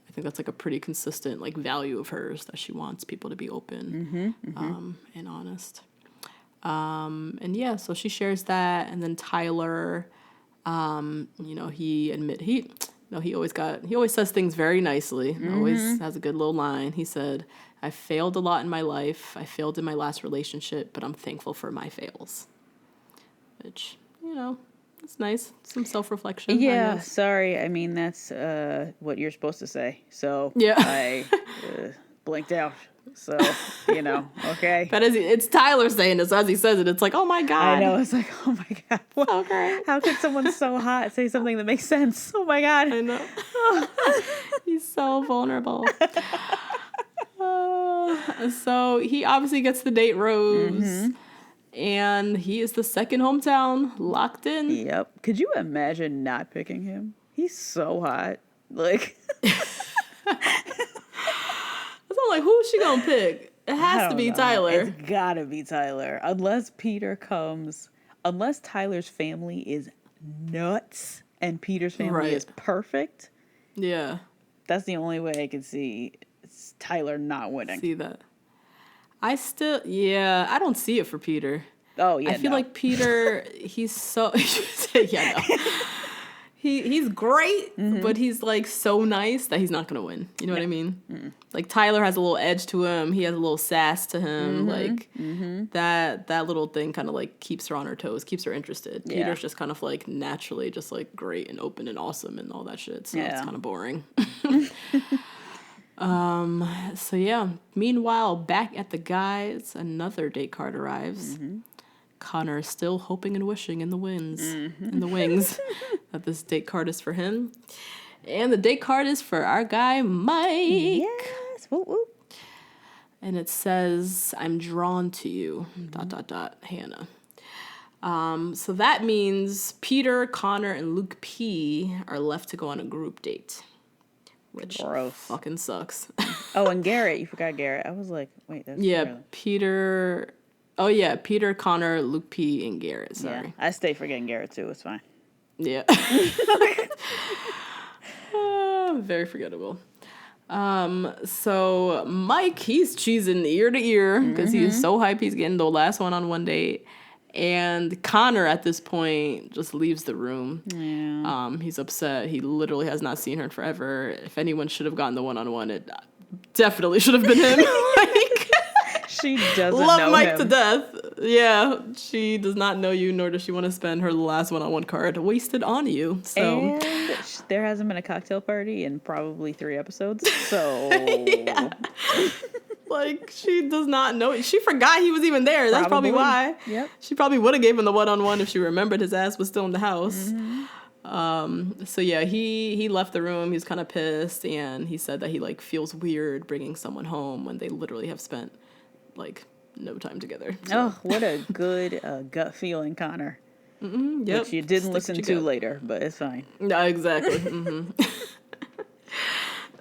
Speaker 1: I think that's, like, a pretty consistent, like, value of hers, that she wants people to be open and honest. And yeah, so she shares that. And then Tyler, you know, he always says things very nicely. Always has a good little line. He said, I failed a lot in my life. I failed in my last relationship, but I'm thankful for my fails. Which, you know, it's nice. Some self-reflection.
Speaker 2: Yeah, sorry. I mean, that's what you're supposed to say. So
Speaker 1: Yeah.
Speaker 2: I blinked out. So, you know, okay.
Speaker 1: But it's Tyler saying this. As he says it, it's like, oh my God.
Speaker 2: I know. It's like, oh my God. What?
Speaker 1: Okay.
Speaker 2: How could someone so hot say something that makes sense? Oh my God.
Speaker 1: I know. He's so vulnerable. So he obviously gets the date rose. And he is the second hometown locked in.
Speaker 2: Yep. Could you imagine not picking him? He's so hot. Like,
Speaker 1: So I'm like, who's she gonna pick? It has to be Tyler.
Speaker 2: It's gotta be Tyler. Unless Tyler's family is nuts and Peter's family is perfect.
Speaker 1: Yeah.
Speaker 2: That's the only way I can see Tyler not winning.
Speaker 1: See that. I don't see it for Peter.
Speaker 2: Oh, yeah,
Speaker 1: I feel like Peter, he's so, yeah, no. He's great, but he's, like, so nice that he's not going to win. You know what I mean? Like, Tyler has a little edge to him. He has a little sass to him. Like, that little thing kind of, like, keeps her on her toes, keeps her interested.
Speaker 2: Yeah.
Speaker 1: Peter's just kind of, like, naturally just, like, great and open and awesome and all that shit. So it's kind of boring. So yeah, meanwhile, back at the guys, another date card arrives. Connor is still hoping and wishing in the wings, that this date card is for him. And the date card is for our guy, Mike.
Speaker 2: Yes. Woo, woo.
Speaker 1: And it says, I'm drawn to you, ... Hannah. So that means Peter, Connor, and Luke P are left to go on a group date. Which fucking sucks.
Speaker 2: Oh, and Garrett. You forgot Garrett. I was like, wait. That's
Speaker 1: Peter. Oh, yeah. Peter, Connor, Luke P, and Garrett. Sorry.
Speaker 2: Yeah, I stay forgetting Garrett, too. It's fine.
Speaker 1: Yeah. Very forgettable. So Mike, he's cheesing ear to ear because he is so hyped he's getting the last one-on-one date. And Connor, at this point, just leaves the room. Yeah. He's upset. He literally has not seen her in forever. If anyone should have gotten the one-on-one, it definitely should have been him. Like,
Speaker 2: she doesn't
Speaker 1: love Mike to death. Yeah, she does not know you, nor does she want to spend her last one-on-one card wasted on you. So.
Speaker 2: And there hasn't been a cocktail party in probably 3 episodes. So.
Speaker 1: Yeah. Like, she does not know. She forgot he was even there. That's probably why.
Speaker 2: Yep.
Speaker 1: She probably would have gave him the one-on-one if she remembered his ass was still in the house. So, yeah, he left the room. He was kind of pissed. And he said that he, like, feels weird bringing someone home when they literally have spent, like, no time together. So.
Speaker 2: Oh, what a good gut feeling, Connor.
Speaker 1: Yep.
Speaker 2: Which you didn't listen to later, but it's fine.
Speaker 1: No, exactly.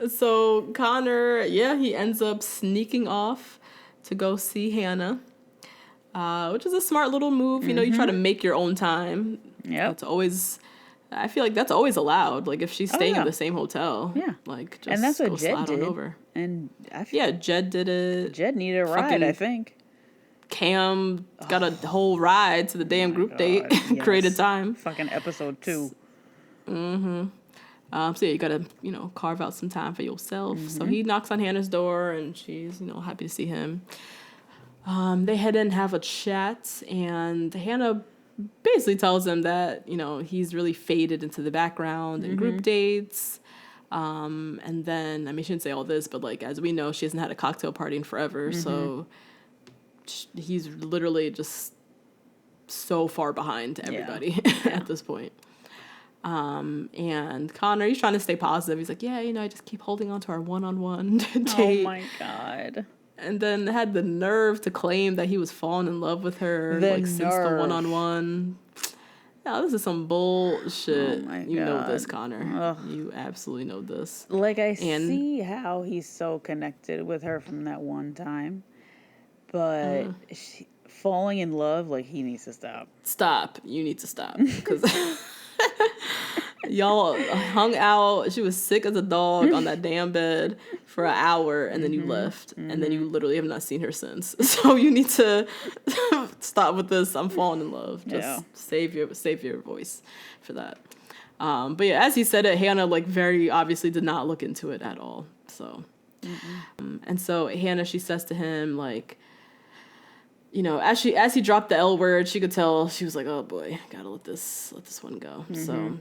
Speaker 1: So Connor, he ends up sneaking off to go see Hannah, which is a smart little move. You know, you try to make your own time. Yeah, I feel like that's always allowed. Like if she's staying in the same hotel, like just
Speaker 2: and that's what
Speaker 1: Jed
Speaker 2: did.
Speaker 1: On over.
Speaker 2: And
Speaker 1: Jed did it.
Speaker 2: Jed needed a ride, I think.
Speaker 1: Cam got a whole ride to the damn group date. Yes. Created time.
Speaker 2: Fucking episode 2.
Speaker 1: So you gotta, carve out some time for yourself. So he knocks on Hannah's door, and she's, happy to see him. They head in, have a chat, and Hannah basically tells him that, he's really faded into the background in group dates. And then, she didn't say all this, but, like, as we know, she hasn't had a cocktail party in forever, so he's literally just so far behind everybody at this point. And Connor, he's trying to stay positive. He's like, I just keep holding on to our one-on-one date.
Speaker 2: Oh my God.
Speaker 1: And then had the nerve to claim that he was falling in love with her since the one-on-one. Yeah, this is some bullshit. Oh my God. You know this, Connor. Ugh. You absolutely know this.
Speaker 2: Like, I see how he's so connected with her from that one time. But falling in love, like, he needs to stop.
Speaker 1: Stop. You need to stop. Because Y'all hung out. She was sick as a dog on that damn bed for an hour, and then you left, and then you literally have not seen her since. So you need to stop with this. I'm falling in love. Just save your voice for that. But yeah, as he said it, Hannah like very obviously did not look into it at all. So, and so Hannah, she says to him like, you know, as he dropped the L word, she could tell she was like, oh boy, gotta let this one go. So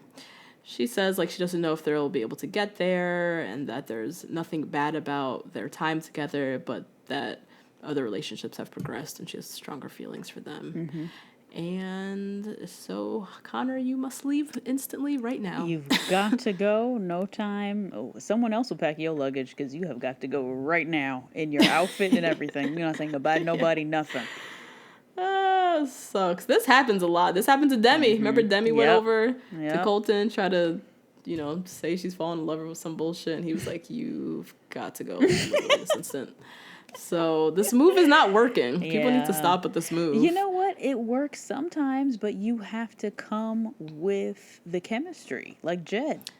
Speaker 1: she says like she doesn't know if they'll be able to get there, and that there's nothing bad about their time together, but that other relationships have progressed and she has stronger feelings for them. And so, Connor, you must leave instantly right now.
Speaker 2: You've got to go. No time. Oh, someone else will pack your luggage because you have got to go right now in your outfit and everything. You're not saying goodbye to nobody, nothing.
Speaker 1: Sucks. This happens a lot. This happened to Demi. Remember Demi went over to Colton, tried to, you know, say she's falling in love with some bullshit, and he was like, you've got to go this instant. So this move is not working. People need to stop with this move.
Speaker 2: You know what? It works sometimes, but you have to come with the chemistry, like Jed.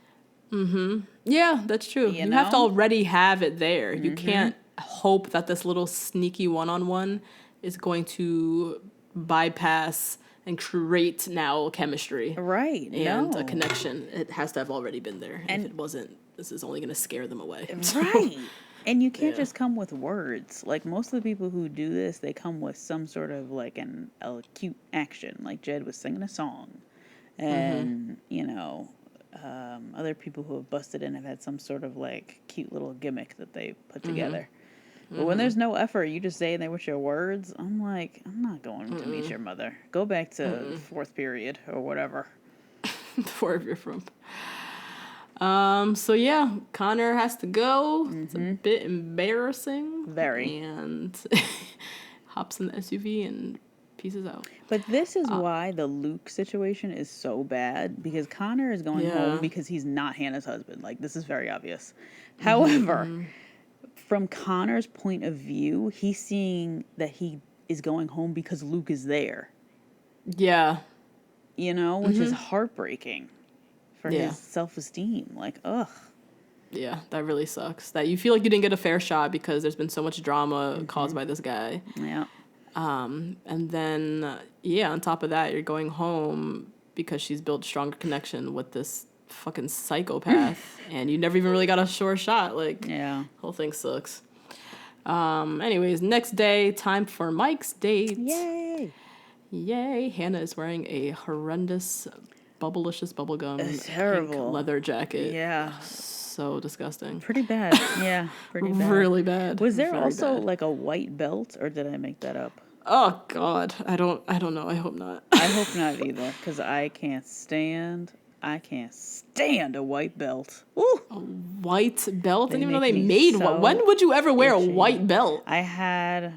Speaker 1: Yeah, that's true. You have to already have it there. You can't hope that this little sneaky one-on-one is going to bypass and create now chemistry.
Speaker 2: Right.
Speaker 1: And a connection. It has to have already been there. And if it wasn't, this is only going to scare them away.
Speaker 2: Right. And you can't just come with words. Like, most of the people who do this, they come with some sort of, like, a cute action. Like, Jed was singing a song. And, you know, other people who have busted in have had some sort of, like, cute little gimmick that they put together. But when there's no effort, you just say there with your words, I'm like, I'm not going to meet your mother. Go back to fourth period or whatever.
Speaker 1: Wherever you're from. So yeah, Connor has to go. It's a bit embarrassing.
Speaker 2: Very.
Speaker 1: And hops in the SUV and pieces out.
Speaker 2: But this is why the Luke situation is so bad, because Connor is going home because he's not Hannah's husband. Like, this is very obvious. However, from Connor's point of view, he's seeing that he is going home because Luke is there.
Speaker 1: Yeah.
Speaker 2: You know, which is heartbreaking. For his self-esteem. Like, ugh. Yeah,
Speaker 1: that really sucks. That you feel like you didn't get a fair shot because there's been so much drama caused by this guy.
Speaker 2: Yeah.
Speaker 1: And then, on top of that, you're going home because she's built stronger connection with this fucking psychopath. And you never even really got a sure shot. Like, whole thing sucks. Anyways, next day, time for Mike's date. Yay. Hannah is wearing a horrendous bubblicious bubblegum
Speaker 2: terrible
Speaker 1: leather jacket.
Speaker 2: Yeah.
Speaker 1: So disgusting.
Speaker 2: Pretty bad. Yeah, pretty bad.
Speaker 1: Really bad.
Speaker 2: Was there
Speaker 1: Very
Speaker 2: also
Speaker 1: bad.
Speaker 2: like a white belt, or did I make that up?
Speaker 1: Oh God, I don't know. I hope not.
Speaker 2: I hope not either, because I can't stand a white belt. Ooh.
Speaker 1: A white belt? I didn't even know they made one. When would you ever wear a white belt?
Speaker 2: I had,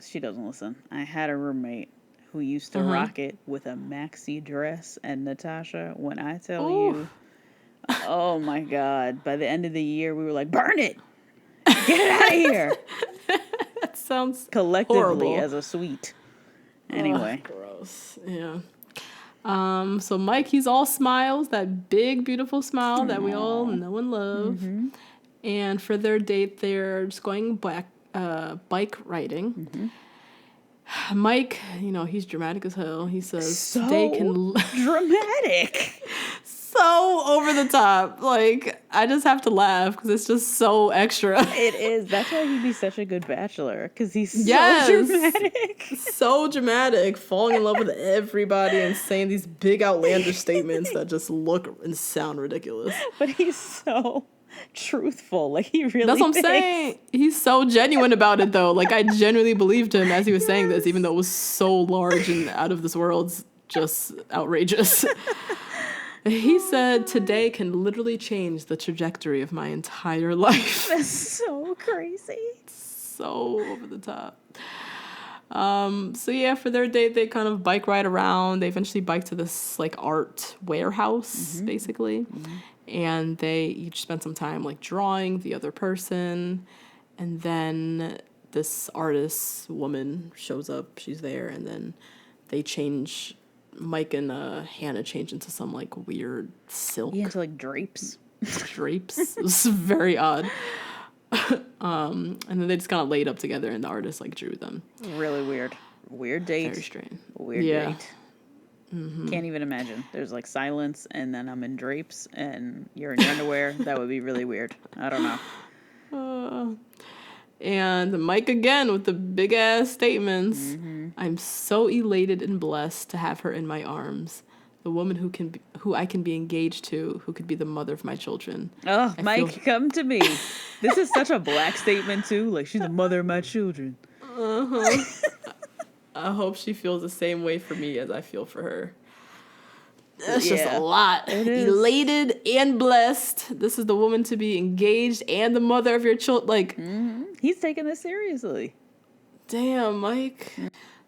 Speaker 2: she doesn't listen. I had a roommate who used to rock it with a maxi dress, and Natasha, when I tell you, oh my God, by the end of the year, we were like, burn it! Get it out of here!
Speaker 1: That sounds
Speaker 2: collectively
Speaker 1: horrible.
Speaker 2: As a suite. Anyway.
Speaker 1: Gross. Yeah. So Mike, he's all smiles, that big, beautiful smile that we all know and love. And for their date, they're just going bike riding. Mike, you know, he's dramatic as hell. He says,
Speaker 2: so
Speaker 1: "Today can
Speaker 2: dramatic,
Speaker 1: so over the top." Like, I just have to laugh because it's just so extra.
Speaker 2: It is. That's why he'd be such a good bachelor, because he's so dramatic.
Speaker 1: So dramatic, falling in love with everybody and saying these big outlandish statements that just look and sound ridiculous.
Speaker 2: But he's so truthful. Like, he really
Speaker 1: That's what I'm saying. He's so genuine about it, though. Like, I genuinely believed him as he was saying this, even though it was so large and out of this world, just outrageous. He said, "Today can literally change the trajectory of my entire life."
Speaker 2: That's so crazy.
Speaker 1: So over the top. So yeah, for their date, they kind of bike ride around. They eventually bike to this like art warehouse, basically. And they each spend some time like drawing the other person. And then this artist woman shows up. She's there. And then they change Mike and Hannah change into some like weird silk
Speaker 2: Yeah, into like drapes.
Speaker 1: drapes. It was very odd. And then they just kind of laid up together, and the artist like drew them.
Speaker 2: Really weird. Weird date.
Speaker 1: Very strange.
Speaker 2: Weird
Speaker 1: Yeah.
Speaker 2: date. Can't even imagine. There's like silence, and then I'm in drapes, and you're in your underwear. That would be really weird. I don't know.
Speaker 1: And Mike again with the big ass statements. I'm so elated and blessed to have her in my arms. The woman who I can be engaged to, who could be the mother of my children.
Speaker 2: Oh, Mike, come to me. This is such a black statement too. Like, she's the mother of my children.
Speaker 1: I hope she feels the same way for me as I feel for her. That's just a lot.
Speaker 2: It is.
Speaker 1: Elated and blessed. This is the woman to be engaged and the mother of your children. Like,
Speaker 2: He's taking this seriously.
Speaker 1: damn, Mike.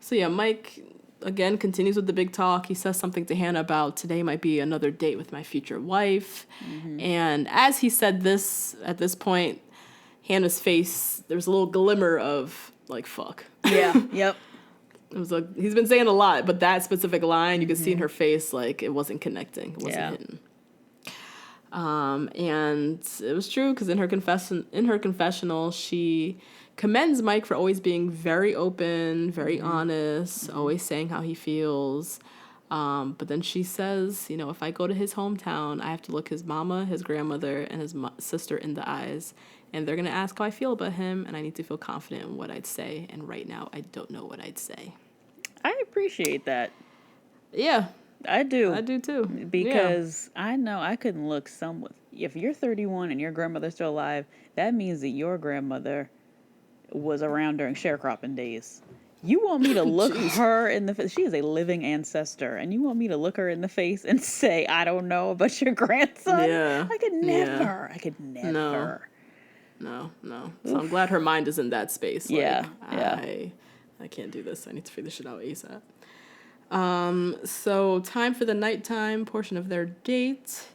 Speaker 1: So yeah, Mike again continues with the big talk. He says something to Hannah about today might be another date with my future wife. And as he said this, at this point, Hannah's face, there was a little glimmer of like, fuck.
Speaker 2: Yeah. Yep.
Speaker 1: It was like, he's been saying a lot, but that specific line, you could see in her face, like, it wasn't connecting. It wasn't hitting. And it was true, because in her confessional, she commends Mike for always being very open, very honest, always saying how he feels. But then she says, you know, if I go to his hometown, I have to look his mama, his grandmother, and his sister in the eyes. And they're going to ask how I feel about him, and I need to feel confident in what I'd say. And right now, I don't know what I'd say.
Speaker 2: I appreciate that.
Speaker 1: Yeah.
Speaker 2: I do.
Speaker 1: I do too.
Speaker 2: Because I know I couldn't look if you're 31 and your grandmother's still alive, that means that your grandmother was around during sharecropping days. You want me to look her in the face? She is a living ancestor, and you want me to look her in the face and say, I don't know about your grandson?
Speaker 1: Yeah.
Speaker 2: I could never.
Speaker 1: Yeah.
Speaker 2: I could never.
Speaker 1: No. So I'm glad her mind is in that space. Like,
Speaker 2: Yeah.
Speaker 1: I can't do this. I need to figure this shit out ASAP. So time for the nighttime portion of their date.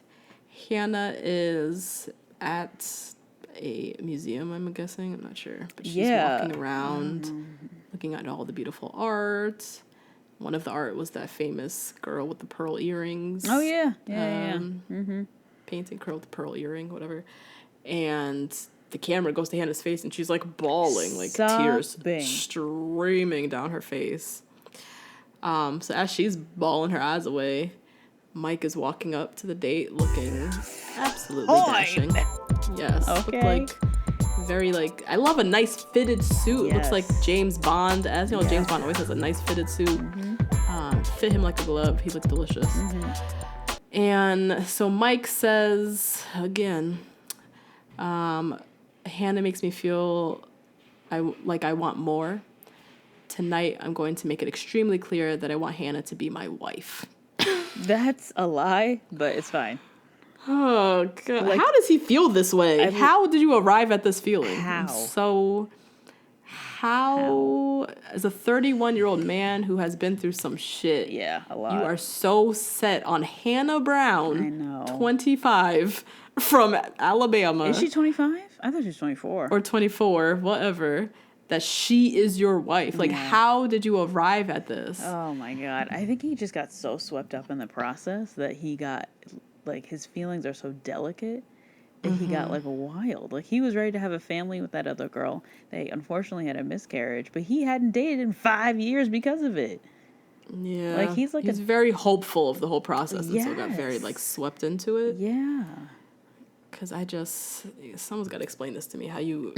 Speaker 1: Hannah is at a museum, I'm guessing. I'm not sure. But she's walking around, looking at all the beautiful art. One of the art was that famous girl with the pearl earrings.
Speaker 2: Oh, yeah.
Speaker 1: Painting girl with the pearl earring, whatever. And the camera goes to Hannah's face, and she's like bawling, like tears streaming down her face. So as she's bawling her eyes away, Mike is walking up to the date looking absolutely dashing. Yes.
Speaker 2: Okay.
Speaker 1: Looked like very like, I love a nice fitted suit. It looks like James Bond. As you know, James Bond always has a nice fitted suit. Fit him like a glove. He looks delicious. And so Mike says again, Hannah makes me feel I want more. Tonight, I'm going to make it extremely clear that I want Hannah to be my wife.
Speaker 2: That's a lie, but it's fine.
Speaker 1: Oh, God. Like, how does he feel this way? How did you arrive at this feeling? How, as a 31-year-old man who has been through some shit,
Speaker 2: a lot.
Speaker 1: You are so set on Hannah Brown,
Speaker 2: I know.
Speaker 1: 25, from Alabama.
Speaker 2: Is she 25? I thought she was 24.
Speaker 1: Or 24, whatever. That she is your wife. Like, how did you arrive at this?
Speaker 2: Oh, my God. I think he just got so swept up in the process that he got, like, his feelings are so delicate that he got, like, wild. Like, he was ready to have a family with that other girl. They unfortunately had a miscarriage, but he hadn't dated in 5 years because of it.
Speaker 1: Yeah.
Speaker 2: Like, he's
Speaker 1: very hopeful of the whole process, and so got very, like, swept into it.
Speaker 2: Yeah.
Speaker 1: Because someone's got to explain this to me. How you,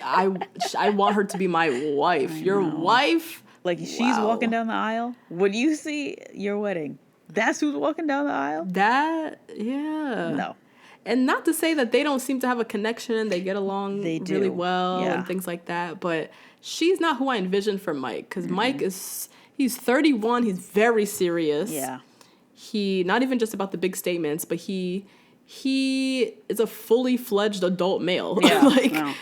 Speaker 1: I want her to be my wife. Your wife?
Speaker 2: Like, she's walking down the aisle. When you see your wedding, that's who's walking down the aisle?
Speaker 1: No. And not to say that they don't seem to have a connection. They get along really well and things like that. But she's not who I envisioned for Mike. Because Mike he's 31. He's very serious.
Speaker 2: Yeah.
Speaker 1: He, not even just about the big statements, but he is a fully fledged adult male.
Speaker 2: Yeah,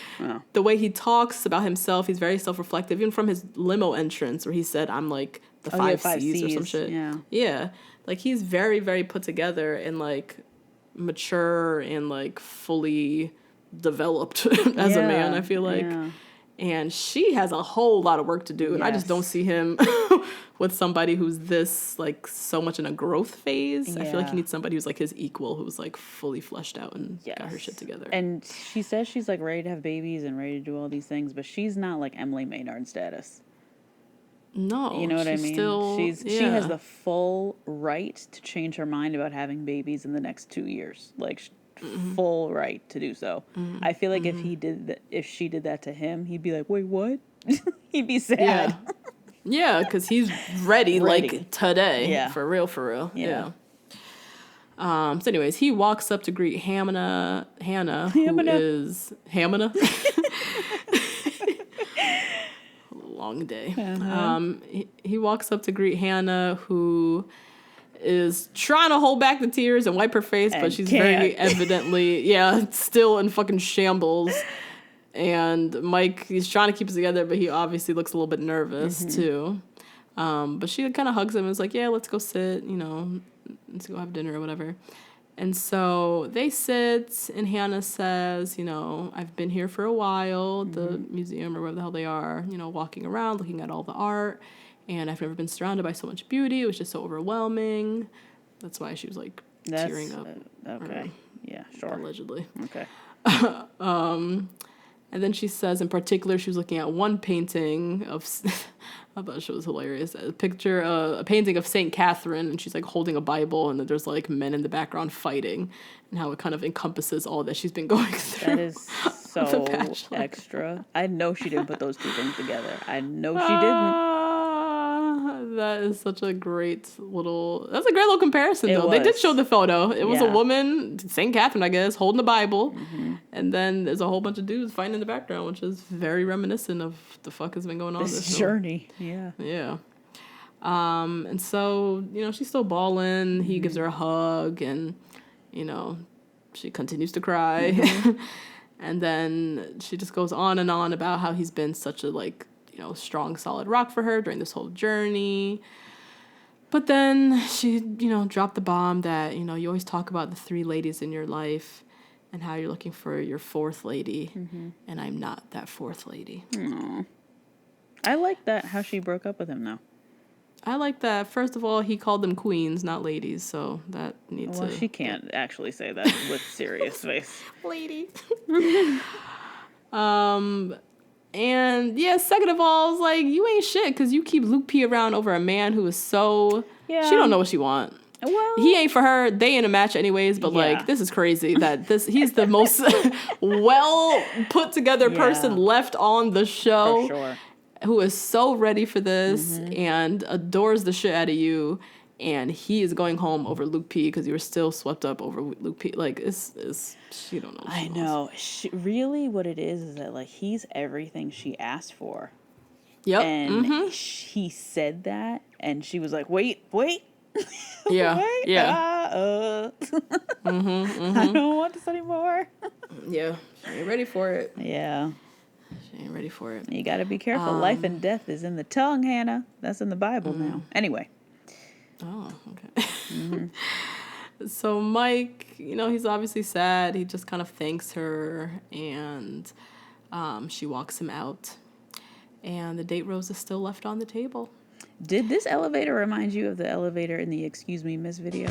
Speaker 1: the way he talks about himself, he's very self-reflective. Even from his limo entrance where he said, I'm like the five C's or some shit. Yeah. Like, he's very, very put together and like mature and like fully developed as a man, I feel like. Yeah. And she has a whole lot of work to do. And I just don't see him with somebody who's this, like, so much in a growth phase. I feel like he needs somebody who's, like, his equal, who's, like, fully fleshed out and got her shit together.
Speaker 2: And she says she's, like, ready to have babies and ready to do all these things, but she's not, like, Emily Maynard status.
Speaker 1: No.
Speaker 2: You know what I mean?
Speaker 1: Still,
Speaker 2: she has the full right to change her mind about having babies in the next 2 years. Like, full right to do so. I feel like if she did that to him, he'd be like, wait, what? He'd be sad.
Speaker 1: Yeah, because he's ready, like, today. Yeah. For real. Yeah. So anyways, he walks up to greet Hannah, who is... Hannah? Long day. He walks up to greet Hannah, who is trying to hold back the tears and wipe her face, but she's very evidently, still in fucking shambles. And Mike, he's trying to keep it together, but he obviously looks a little bit nervous, too. But she kind of hugs him and is like, yeah, let's go sit, let's go have dinner or whatever. And so they sit, and Hannah says, I've been here for a while, the museum or wherever the hell they are, walking around, looking at all the art. And I've never been surrounded by so much beauty. It was just so overwhelming. That's why she was, like, tearing up.
Speaker 2: Okay. Yeah, sure.
Speaker 1: Allegedly.
Speaker 2: Okay.
Speaker 1: And then she says, in particular, she was looking at one painting of, I thought she was hilarious, a painting of St. Catherine, and she's, like, holding a Bible, and there's, like, men in the background fighting, and how it kind of encompasses all that she's been going through.
Speaker 2: That is so extra. I know she didn't put those two things together. I know she didn't.
Speaker 1: That is such a great little... That's a great little comparison, though. They did show the photo. It was a woman, St. Catherine, I guess, holding the Bible. And then there's a whole bunch of dudes fighting in the background, which is very reminiscent of the fuck has been going on this
Speaker 2: journey.
Speaker 1: Yeah. And so, she's still bawling. He gives her a hug, and, she continues to cry. And then she just goes on and on about how he's been such a, like, strong, solid rock for her during this whole journey. But then she, dropped the bomb that, you always talk about the 3 ladies in your life and how you're looking for your 4th lady. And I'm not that 4th lady.
Speaker 2: Aww. I like that, how she broke up with him, though.
Speaker 1: I like that. First of all, he called them queens, not ladies, so that needs to...
Speaker 2: Well, she can't actually say that with serious face.
Speaker 1: Lady. And yeah, second of all, it's like, you ain't shit because you keep Luke P around over a man who is so... Yeah. She don't know what she want. Well, he ain't for her. They in a match anyways, but like, this is crazy that he's the most well put together person left on the show.
Speaker 2: For sure.
Speaker 1: Who is so ready for this and adores the shit out of you. And he is going home over Luke P because you were still swept up over Luke P. Like, she don't know what she wants.
Speaker 2: Know. Really what it is that, like, he's everything she asked for.
Speaker 1: Yep.
Speaker 2: And he said that, and she was like, wait.
Speaker 1: Yeah.
Speaker 2: Wait,
Speaker 1: yeah.
Speaker 2: I don't want this anymore.
Speaker 1: Yeah. She ain't ready for it.
Speaker 2: Yeah.
Speaker 1: She ain't ready for it.
Speaker 2: You got to be careful. Life and death is in the tongue, Hannah. That's in the Bible now. Anyway.
Speaker 1: Oh, okay. So Mike, he's obviously sad. He just kind of thanks her, and she walks him out. And the date rose is still left on the table.
Speaker 2: Did this elevator remind you of the elevator in the Excuse Me Miss video?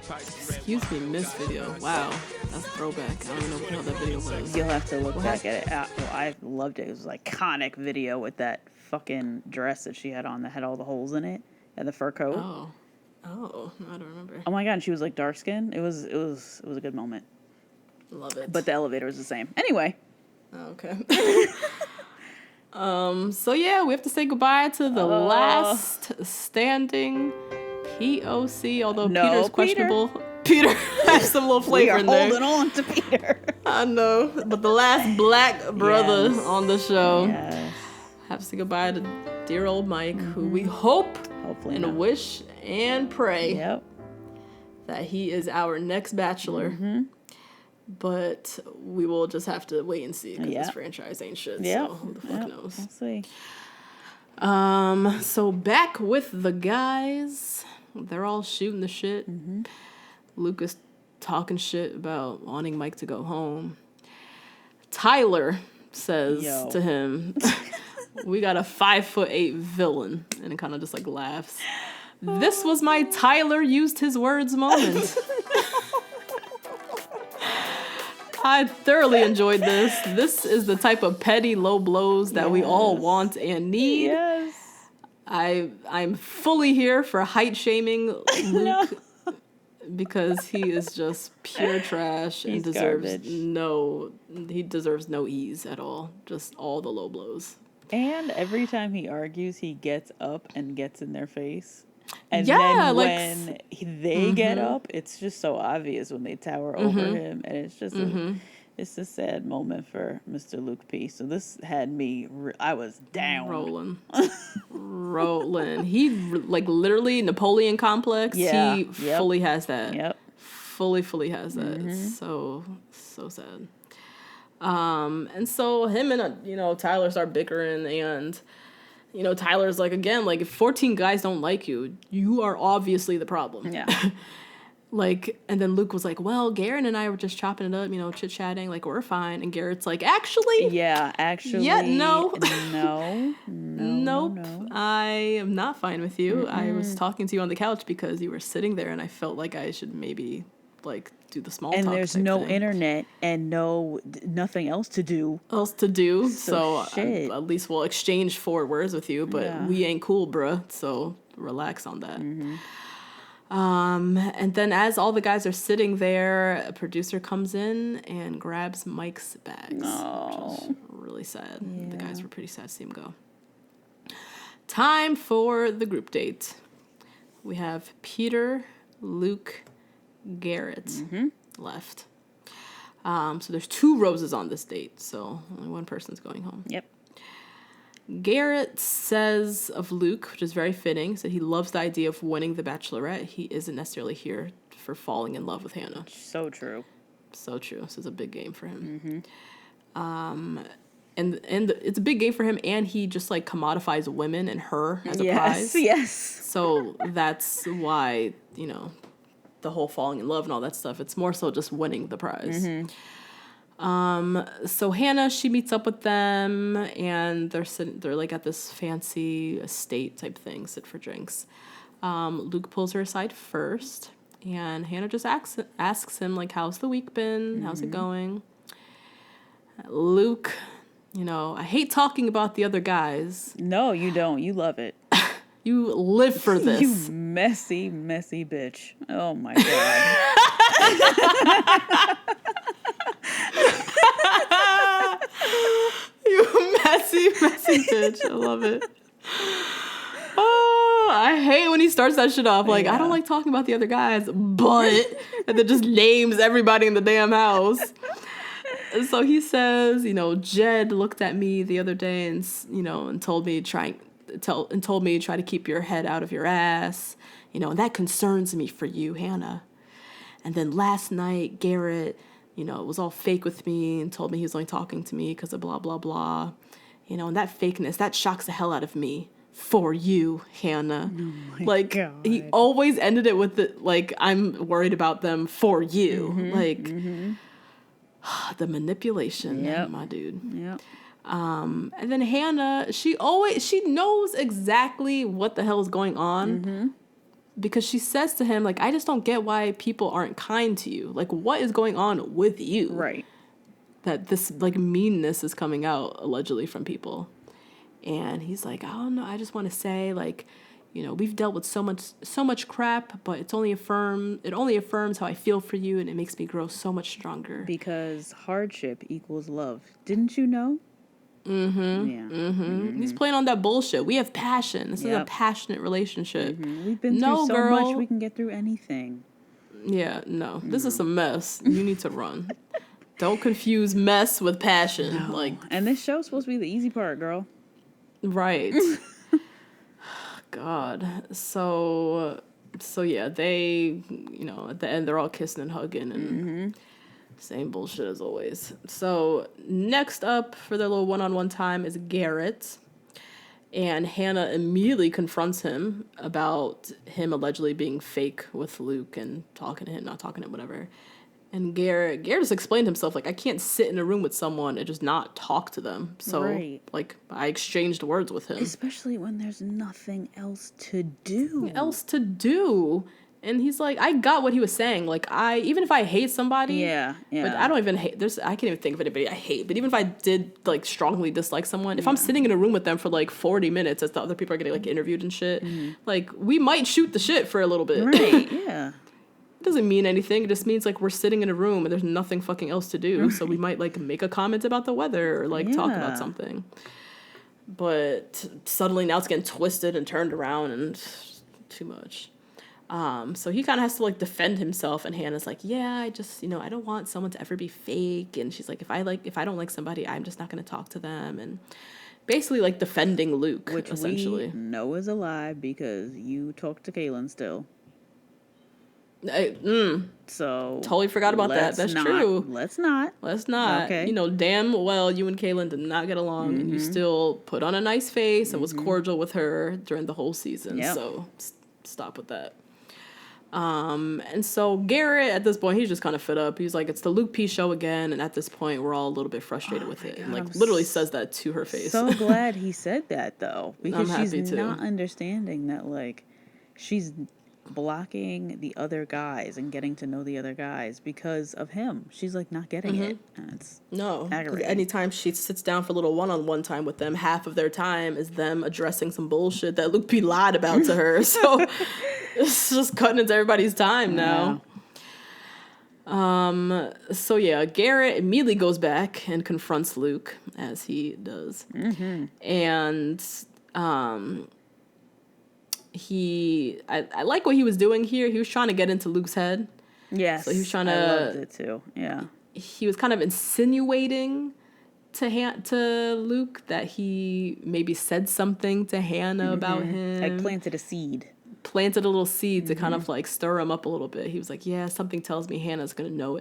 Speaker 1: Excuse Me Miss video. Wow. That's a throwback. I don't even know what the hell that video was.
Speaker 2: You'll have to look back at it. Well, I loved it. It was an iconic video with that fucking dress that she had on that had all the holes in it. And the fur coat.
Speaker 1: Oh, I don't remember.
Speaker 2: Oh my god, and she was like dark skinned. It was a good moment.
Speaker 1: Love it.
Speaker 2: But the elevator was the same. Anyway.
Speaker 1: Okay. So yeah, we have to say goodbye to the last standing POC. Although Peter's questionable. Peter has some little flavor in there.
Speaker 2: Holding on to Peter.
Speaker 1: I know, but the last black brother on the show.
Speaker 2: Yes.
Speaker 1: Have to say goodbye to dear old Mike, who we hope. Hopefully and wish and pray that he is our next Bachelor. But we will just have to wait and see because this franchise ain't shit. So who the fuck knows?
Speaker 2: We'll see.
Speaker 1: So back with the guys. They're all shooting the shit. Lucas talking shit about wanting Mike to go home. Tyler says
Speaker 2: Yo.
Speaker 1: to him, we got a 5'8" villain, and it kind of just like laughs. This was my Tyler used his words moment. I thoroughly enjoyed this. This is the type of petty low blows that we all want and need.
Speaker 2: Yes.
Speaker 1: I'm fully here for height shaming Luke because he is just pure trash and deserves he deserves no ease at all. Just all the low blows.
Speaker 2: And every time he argues, he gets up and gets in their face. And
Speaker 1: Yeah,
Speaker 2: then when they get up, it's just so obvious when they tower over him. And it's just it's a sad moment for Mr. Luke P. So this had me, I was down.
Speaker 1: Rolling. He, like, literally Napoleon complex.
Speaker 2: Yeah.
Speaker 1: He fully has that.
Speaker 2: Yep.
Speaker 1: Fully has that. It's so sad. And so him and, Tyler start bickering, and Tyler's like, again, like, if 14 guys don't like you, you are obviously the problem.
Speaker 2: Yeah.
Speaker 1: Like, and then Luke was like, well, Garrett and I were just chopping it up, chit-chatting, like, we're fine. And Garrett's like, actually?
Speaker 2: Yeah, actually.
Speaker 1: Yeah, no.
Speaker 2: Nope.
Speaker 1: I am not fine with you. I was talking to you on the couch because you were sitting there, and I felt like I should maybe, like, do the small talk.
Speaker 2: And there's no internet and nothing else to do.
Speaker 1: So at least we'll exchange 4 words with you, but we ain't cool, bruh. So relax on that. And then as all the guys are sitting there, a producer comes in and grabs Mike's bags.
Speaker 2: Oh.
Speaker 1: Which is really sad. Yeah. The guys were pretty sad to see him go. Time for the group date. We have Peter, Luke, Garrett left. So there's 2 roses on this date, so only one person's going home.
Speaker 2: Yep.
Speaker 1: Garrett says of Luke, which is very fitting, that he loves the idea of winning the Bachelorette. He isn't necessarily here for falling in love with Hannah.
Speaker 2: So true.
Speaker 1: So true. This is a big game for him. And it's a big game for him, and he just like commodifies women and her as a prize.
Speaker 2: Yes.
Speaker 1: So that's why, the whole falling in love and all that stuff. It's more so just winning the prize. So Hannah, she meets up with them, and they're like at this fancy estate type thing, sit for drinks. Luke pulls her aside first, and Hannah just asks him, like, how's the week been? How's it going? Luke, I hate talking about the other guys.
Speaker 2: No, you don't. You love it.
Speaker 1: You live for this.
Speaker 2: You messy, messy bitch. Oh my God.
Speaker 1: You messy bitch. I love it. Oh, I hate when he starts that shit off. Like, I don't like talking about the other guys, but, and then just names everybody in the damn house. So he says, Jed looked at me the other day and, and told me try to keep your head out of your ass, and that concerns me for you, Hannah. And then last night, Garrett, was all fake with me and told me he was only talking to me because of blah, blah, blah. And that fakeness, that shocks the hell out of me for you, Hannah. Oh my God. He always ended it with I'm worried about them for you. The manipulation, my dude.
Speaker 2: Yep.
Speaker 1: And then Hannah, she knows exactly what the hell is going on. Because she says to him, like, I just don't get why people aren't kind to you. Like, what is going on with you?
Speaker 2: Right.
Speaker 1: That this, like, meanness is coming out, allegedly, from people. And he's like, oh, no, I just want to say, like, we've dealt with so much crap, but it only affirms how I feel for you, and it makes me grow so much stronger.
Speaker 2: Because hardship equals love. Didn't you know?
Speaker 1: He's playing on that bullshit. We have passion. This is a passionate relationship.
Speaker 2: We've been through so much, we can get through anything.
Speaker 1: Yeah, no. This is some mess. You need to run. Don't confuse mess with passion. No.
Speaker 2: And this show's supposed to be the easy part, girl.
Speaker 1: Right. God. So yeah, they, at the end they're all kissing and hugging and same bullshit as always. So next up for their little one-on-one time is Garrett. And Hannah immediately confronts him about him allegedly being fake with Luke and talking to him, not talking to him, whatever. And Garrett just explained himself, like, I can't sit in a room with someone and just not talk to them. So,
Speaker 2: Right.
Speaker 1: like, I exchanged words with him.
Speaker 2: Especially when there's nothing else to do.
Speaker 1: And he's like, I got what he was saying. Like, even if I hate somebody.
Speaker 2: Yeah.
Speaker 1: But I don't even hate, I can't even think of anybody I hate. But even if I did, like, strongly dislike someone, if I'm sitting in a room with them for, like, 40 minutes as the other people are getting, like, interviewed and shit, like, we might shoot the shit for a little bit.
Speaker 2: Right, yeah.
Speaker 1: It doesn't mean anything. It just means, like, we're sitting in a room and there's nothing fucking else to do. Right. So we might, like, make a comment about the weather or, like, talk about something. But suddenly now it's getting twisted and turned around and too much. So he kind of has to, like, defend himself. And Hannah's like, yeah, I just, I don't want someone to ever be fake. And she's like, if I don't like somebody, I'm just not going to talk to them. And basically, like, defending Luke,
Speaker 2: which
Speaker 1: essentially.
Speaker 2: we know is a lie because you talk to Kaylin still. So
Speaker 1: totally forgot about that. That's true.
Speaker 2: Let's not.
Speaker 1: Okay. Damn well you and Kaylin did not get along, and you still put on a nice face and was cordial with her during the whole season. Yep. So stop with that. And so Garrett, at this point, he's just kind of fed up. He's like, it's the Luke P show again, and at this point, we're all a little bit frustrated with it. God, and, like, literally says that to her face.
Speaker 2: So glad he said that, though, because she's
Speaker 1: too.
Speaker 2: not understanding that, like, she's blocking the other guys and getting to know the other guys because of him. She's, like, not getting it. And it's aggravating.
Speaker 1: Anytime she sits down for a little one-on-one time with them, half of their time is them addressing some bullshit that Luke P lied about to her. So it's just cutting into everybody's time now. So yeah, Garrett immediately goes back and confronts Luke, as he does. And I like what he was doing here. He was trying to get into Luke's head.
Speaker 2: Yes.
Speaker 1: So he was trying to.
Speaker 2: I loved it too. Yeah.
Speaker 1: He was kind of insinuating to Luke that he maybe said something to Hannah about him.
Speaker 2: Like planted a
Speaker 1: little seed to kind of, like, stir him up a little bit. He was like, yeah, something tells me Hannah's gonna know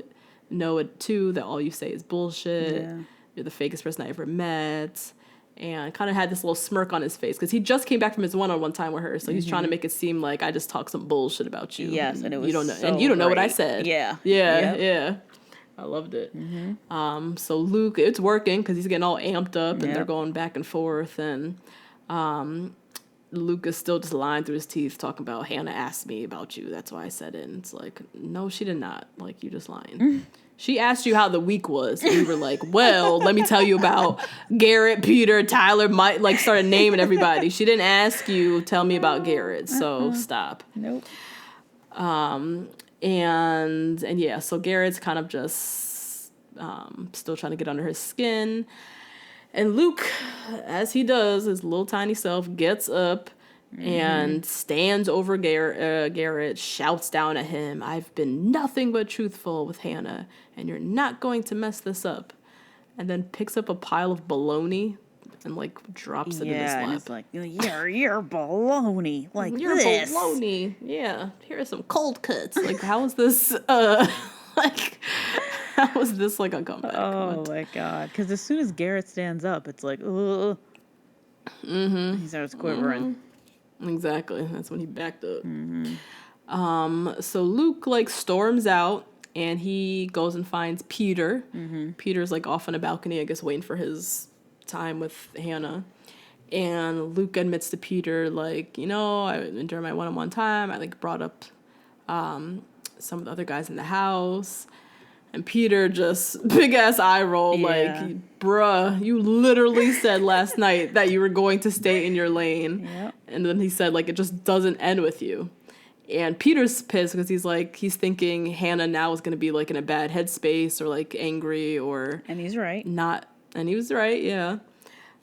Speaker 1: it too, that all you say is bullshit. Yeah. You're the fakest person I ever met. And kind of had this little smirk on his face because he just came back from his one-on-one time with her, so he's trying to make it seem like I just talked some bullshit about you.
Speaker 2: Yes, and it was
Speaker 1: you don't know,
Speaker 2: so
Speaker 1: and you don't know
Speaker 2: great.
Speaker 1: what I said.
Speaker 2: Yeah.
Speaker 1: Yeah. I loved it. So Luke, it's working because he's getting all amped up, and they're going back and forth, and Luke is still just lying through his teeth, talking about Hannah asked me about you. That's why I said it. And it's like, no, she did not. Like, you just lying. She asked you how the week was, and you were like, well, let me tell you about Garrett, Peter, Tyler, Mike, like, started naming everybody. She didn't ask you, tell me about Garrett, so stop.
Speaker 2: Nope.
Speaker 1: And yeah, so Garrett's kind of just still trying to get under his skin. And Luke, as he does, his little tiny self, gets up and stands over Garrett, shouts down at him, I've been nothing but truthful with Hannah, and you're not going to mess this up. And then picks up a pile of bologna and, like, drops it in his lap.
Speaker 2: And it's like, you're bologna. Like,
Speaker 1: you're
Speaker 2: this.
Speaker 1: bologna. Yeah. Here are some cold cuts. Like, how is this, how is this, like, a comeback?
Speaker 2: Oh, my God. Because as soon as Garrett stands up, it's like, ugh. He starts quivering.
Speaker 1: Exactly. That's when he backed up. So Luke, like, storms out, and he goes and finds Peter. Peter's, like, off on a balcony, I guess, waiting for his time with Hannah. And Luke admits to Peter, like, during my one-on-one time, I, like, brought up some of the other guys in the house. And Peter just, big-ass eye roll, like, bruh, you literally said last night that you were going to stay in your lane.
Speaker 2: Yep.
Speaker 1: And then he said, like, it just doesn't end with you. And Peter's pissed because he's thinking Hannah now is going to be, like, in a bad headspace or, like, angry or...
Speaker 2: And he's right.
Speaker 1: And he was right, yeah.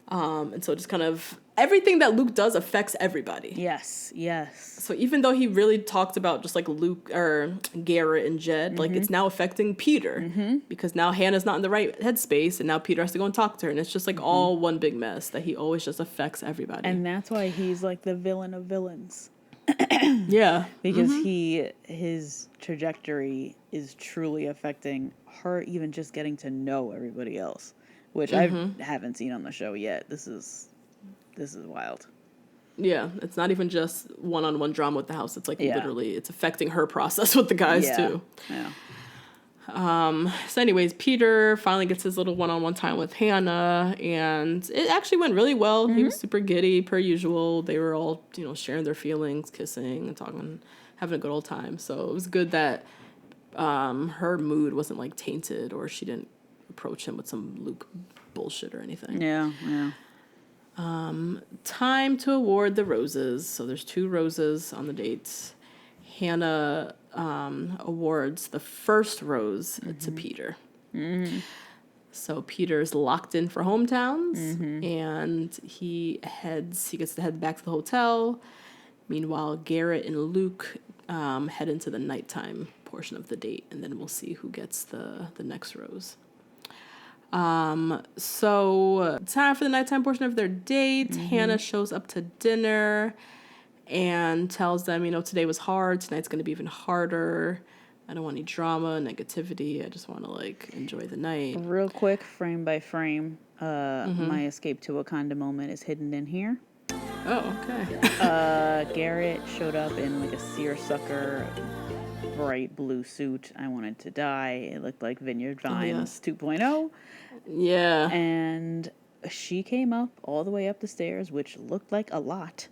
Speaker 1: And so just kind of... Everything that Luke does affects everybody.
Speaker 2: Yes.
Speaker 1: So even though he really talked about just, like, Luke or Garrett and Jed, like, it's now affecting Peter because now Hannah's not in the right headspace, and now Peter has to go and talk to her, and it's just, like, all one big mess that he always just affects everybody.
Speaker 2: And that's why he's, like, the villain of villains.
Speaker 1: Yeah.
Speaker 2: Because his trajectory is truly affecting her even just getting to know everybody else, which I haven't seen on the show yet. This is wild.
Speaker 1: Yeah, it's not even just one-on-one drama with the house. It's, like, literally, it's affecting her process with the guys, too.
Speaker 2: Yeah.
Speaker 1: So anyways, Peter finally gets his little one-on-one time with Hannah, and it actually went really well. He was super giddy, per usual. They were all, sharing their feelings, kissing and talking, having a good old time. So it was good that her mood wasn't, like, tainted, or she didn't approach him with some Luke bullshit or anything.
Speaker 2: Yeah.
Speaker 1: Time to award the roses. So there's 2 roses on the dates. Hannah awards the first rose to Peter. So Peter's locked in for hometowns, and he gets to head back to the hotel. Meanwhile, Garrett and Luke head into the nighttime portion of the date, and then we'll see who gets the next rose. So time for the nighttime portion of their date. Hannah shows up to dinner and tells them, today was hard. Tonight's going to be even harder. I don't want any drama, negativity. I just want to, like, enjoy the night.
Speaker 2: Real quick, frame by frame, my escape to Wakanda moment is hidden in here.
Speaker 1: Oh, okay.
Speaker 2: Garrett showed up in, like, a seersucker bright blue suit. I wanted to die. It looked like Vineyard Vines 2.0.
Speaker 1: Yeah.
Speaker 2: And she came up all the way up the stairs, which looked like a lot.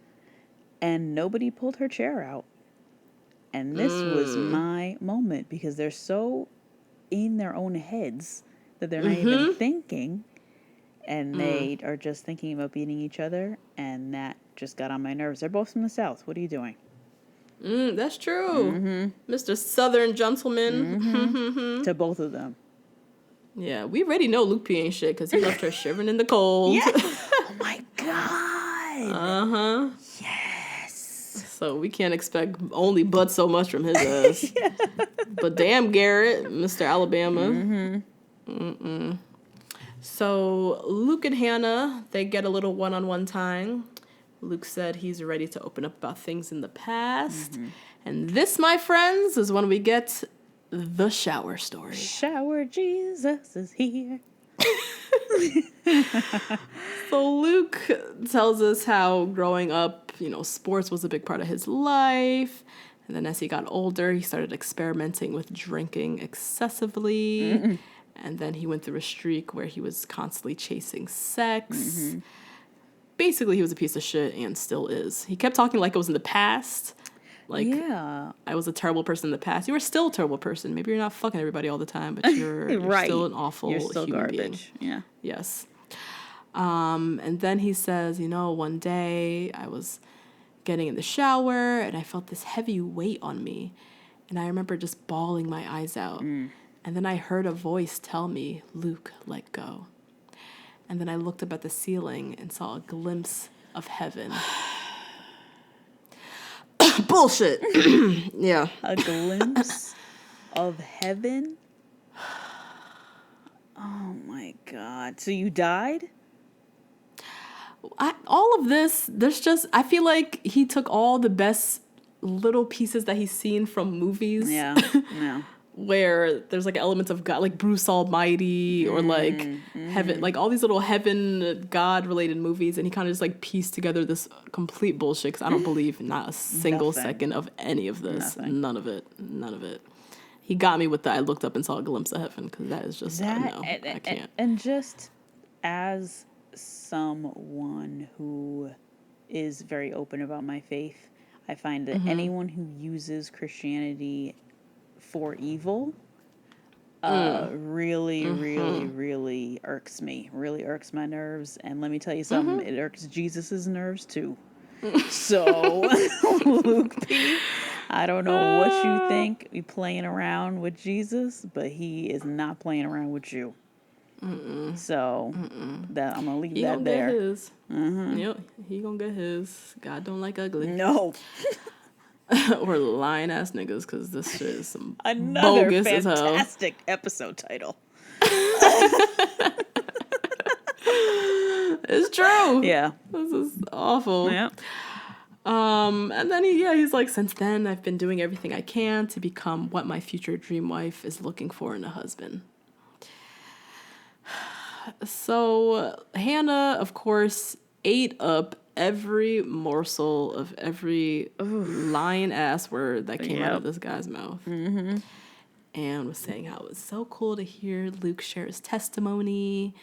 Speaker 2: And nobody pulled her chair out. And this was my moment, because they're so in their own heads that they're not even thinking. And they are just thinking about beating each other. And that just got on my nerves. They're both from the South. What are you doing?
Speaker 1: That's true. Mr. Southern Gentleman.
Speaker 2: To both of them.
Speaker 1: Yeah, we already know Luke P ain't shit because he left her shivering in the cold.
Speaker 2: Yeah. Oh, my God.
Speaker 1: Uh-huh.
Speaker 2: Yes.
Speaker 1: So we can't expect only but so much from his ass. Yeah. But damn, Garrett, Mr. Alabama. So Luke and Hannah, they get a little one-on-one time. Luke said he's ready to open up about things in the past. And this, my friends, is when we get the shower story.
Speaker 2: Shower Jesus is here.
Speaker 1: So Luke tells us how growing up, sports was a big part of his life. And then as he got older, he started experimenting with drinking excessively. And then he went through a streak where he was constantly chasing sex. Basically, he was a piece of shit and still is. He kept talking like it was in the past. Like, I was a terrible person in the past. You were still a terrible person. Maybe you're not fucking everybody all the time, but you're
Speaker 2: right.
Speaker 1: still an awful
Speaker 2: You're still
Speaker 1: human
Speaker 2: garbage.
Speaker 1: being.
Speaker 2: Yeah.
Speaker 1: Yes. And then he says, one day I was getting in the shower and I felt this heavy weight on me. And I remember just bawling my eyes out. And then I heard a voice tell me, Luke, let go. And then I looked up at the ceiling and saw a glimpse of heaven. Bullshit. Yeah.
Speaker 2: A glimpse of heaven? Oh my God. So you died?
Speaker 1: All of this, I feel like he took all the best little pieces that he's seen from movies.
Speaker 2: Yeah.
Speaker 1: Where there's like elements of God, like Bruce Almighty or like heaven, like all these little heaven God related movies, and he kind of just like pieced together this complete bullshit. Because I don't believe not a single second of any of this. None of it. He got me with that. I looked up and saw a glimpse of heaven, because that is just no, I can't.
Speaker 2: And just as someone who is very open about my faith, I find that anyone who uses Christianity for evil really irks me. Really irks my nerves. And let me tell you something, it irks Jesus's nerves too. So, Luke P, I don't know what you think you playing around with Jesus, but he is not playing around with you. So, that I'm gonna leave
Speaker 1: he
Speaker 2: that
Speaker 1: gonna
Speaker 2: there.
Speaker 1: Get his. Yep, he gonna get his. God don't like ugly.
Speaker 2: No.
Speaker 1: Or lying ass niggas, because this shit is some
Speaker 2: Another
Speaker 1: bogus as hell.
Speaker 2: fantastic episode title.
Speaker 1: It's true.
Speaker 2: Yeah.
Speaker 1: This is awful.
Speaker 2: Yeah.
Speaker 1: And then he's like, since then I've been doing everything I can to become what my future dream wife is looking for in a husband. So Hannah, of course, ate up every morsel of every lying ass word that came out of this guy's mouth. and was saying how it was so cool to hear Luke share his testimony.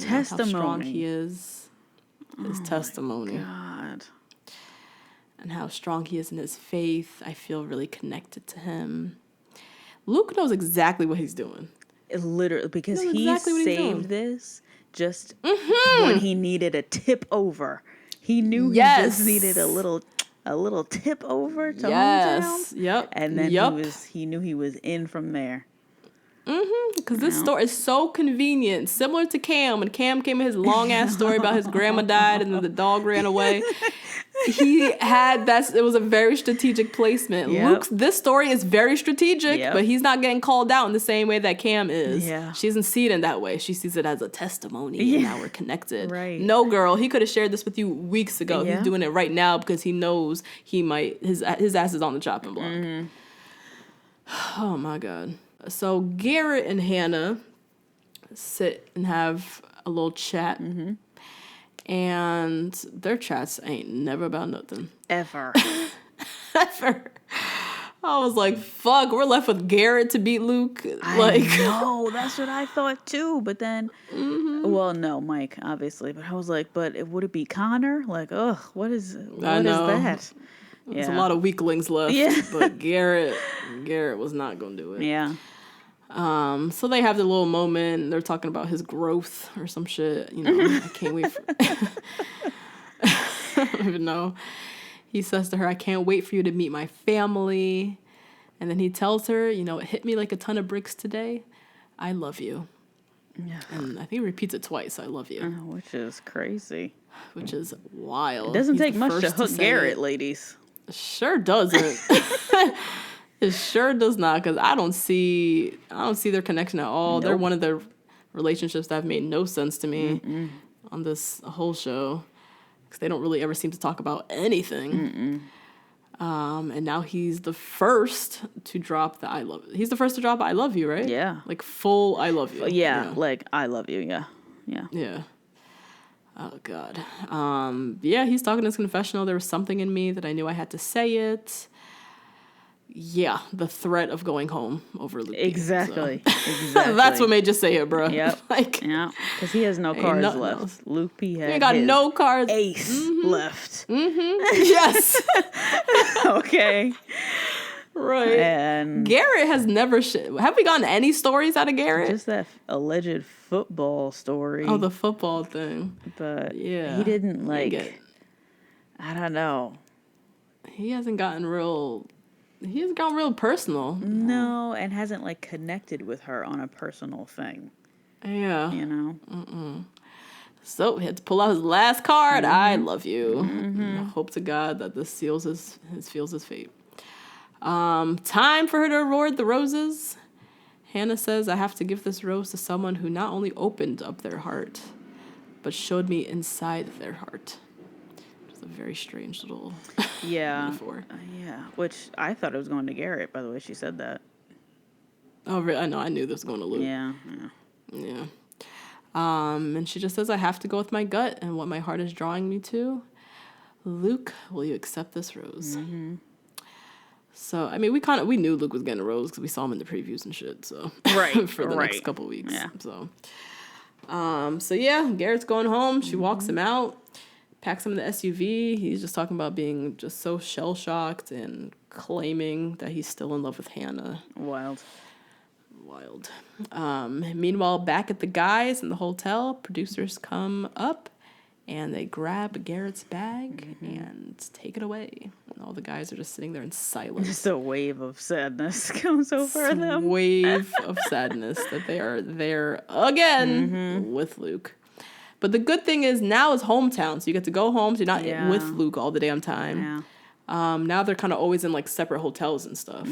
Speaker 1: How strong he is. His testimony.
Speaker 2: God.
Speaker 1: And how strong he is in his faith. I feel really connected to him. Luke knows exactly what he's doing.
Speaker 2: Literally, because he
Speaker 1: exactly
Speaker 2: saved this just when he needed a tip over. He knew he just needed a little tip over to hometown.
Speaker 1: Yep.
Speaker 2: And then he knew he was in from there.
Speaker 1: Because this story is so convenient, similar to Cam. When Cam came in his long ass story about his grandma died and then the dog ran away, it was a very strategic placement.
Speaker 2: Yep.
Speaker 1: This story is very strategic, but he's not getting called out in the same way that Cam is.
Speaker 2: Yeah.
Speaker 1: She doesn't see it in that way. She sees it as a testimony, and now we're connected.
Speaker 2: Right.
Speaker 1: No, girl, he could have shared this with you weeks ago. He's doing it right now because he knows his ass is on the chopping block. Oh my God. So Garrett and Hannah sit and have a little chat. And their chats ain't never about nothing.
Speaker 2: Ever.
Speaker 1: Ever. I was like, fuck, we're left with Garrett to beat Luke.
Speaker 2: I know, that's what I thought too. But then, well, no, Mike, obviously. But I was like, would it be Connor? Like, ugh, what is that?
Speaker 1: There's a lot of weaklings left.
Speaker 2: Yeah.
Speaker 1: But Garrett was not going to do it.
Speaker 2: Yeah.
Speaker 1: So they have the little moment. They're talking about his growth or some shit. I can't wait for... I don't even know. He says to her, I can't wait for you to meet my family. And then he tells her, it hit me like a ton of bricks today. I love you. Yeah. And I think he repeats it twice. I love you.
Speaker 2: Which is crazy.
Speaker 1: Which is wild.
Speaker 2: It doesn't take much to hook Garrett, ladies.
Speaker 1: Sure doesn't. It sure does not, because I don't see their connection at all. Nope. They're one of the relationships that have made no sense to me on this whole show, because they don't really ever seem to talk about anything. And now he's the first to drop the I love. He's the first to drop I love you, right?
Speaker 2: Yeah.
Speaker 1: Like full I love you.
Speaker 2: Yeah, like I love you. Yeah. Yeah.
Speaker 1: Yeah. Oh God. He's talking in his confessional. There was something in me that I knew I had to say it. Yeah, the threat of going home over Luke.
Speaker 2: Exactly.
Speaker 1: So.
Speaker 2: Exactly.
Speaker 1: That's what made you say it, bro.
Speaker 2: Yep. Because he has no cards left.
Speaker 1: Else.
Speaker 2: Luke P had
Speaker 1: got no cards.
Speaker 2: Ace left.
Speaker 1: Yes.
Speaker 2: Okay.
Speaker 1: Right.
Speaker 2: And
Speaker 1: Garrett has never... Have we gotten any stories out of Garrett?
Speaker 2: Just that alleged football story.
Speaker 1: Oh, the football thing.
Speaker 2: But
Speaker 1: yeah,
Speaker 2: he didn't I don't know.
Speaker 1: He hasn't gotten real personal.
Speaker 2: No, and hasn't connected with her on a personal thing.
Speaker 1: Yeah.
Speaker 2: Mm-mm.
Speaker 1: So he had to pull out his last card. I love you. I hope to God that this seals his fate. Time for her to award the roses. Hannah says, I have to give this rose to someone who not only opened up their heart, but showed me inside their heart. It's a very strange little metaphor.
Speaker 2: Yeah, which I thought it was going to Garrett, by the way she said that.
Speaker 1: Oh, really? I know. I knew this was going to Luke. Yeah. And she just says, I have to go with my gut and what my heart is drawing me to. Luke, will you accept this rose? So, I mean, we knew Luke was getting a rose because we saw him in the previews and shit. So, for the next couple weeks.
Speaker 2: Yeah.
Speaker 1: So, Garrett's going home. She walks him out, packs him in the SUV. He's just talking about being just so shell-shocked and claiming that he's still in love with Hannah.
Speaker 2: Wild.
Speaker 1: Meanwhile, back at the guys in the hotel, producers come up and they grab Garrett's bag and take it away. And all the guys are just sitting there in silence.
Speaker 2: Just a wave of sadness comes over them.
Speaker 1: Wave of sadness that they are there again with Luke. But the good thing is now is hometown, so you get to go home, so you're not with Luke all the damn time. Yeah. Now they're kind of always in separate hotels and stuff.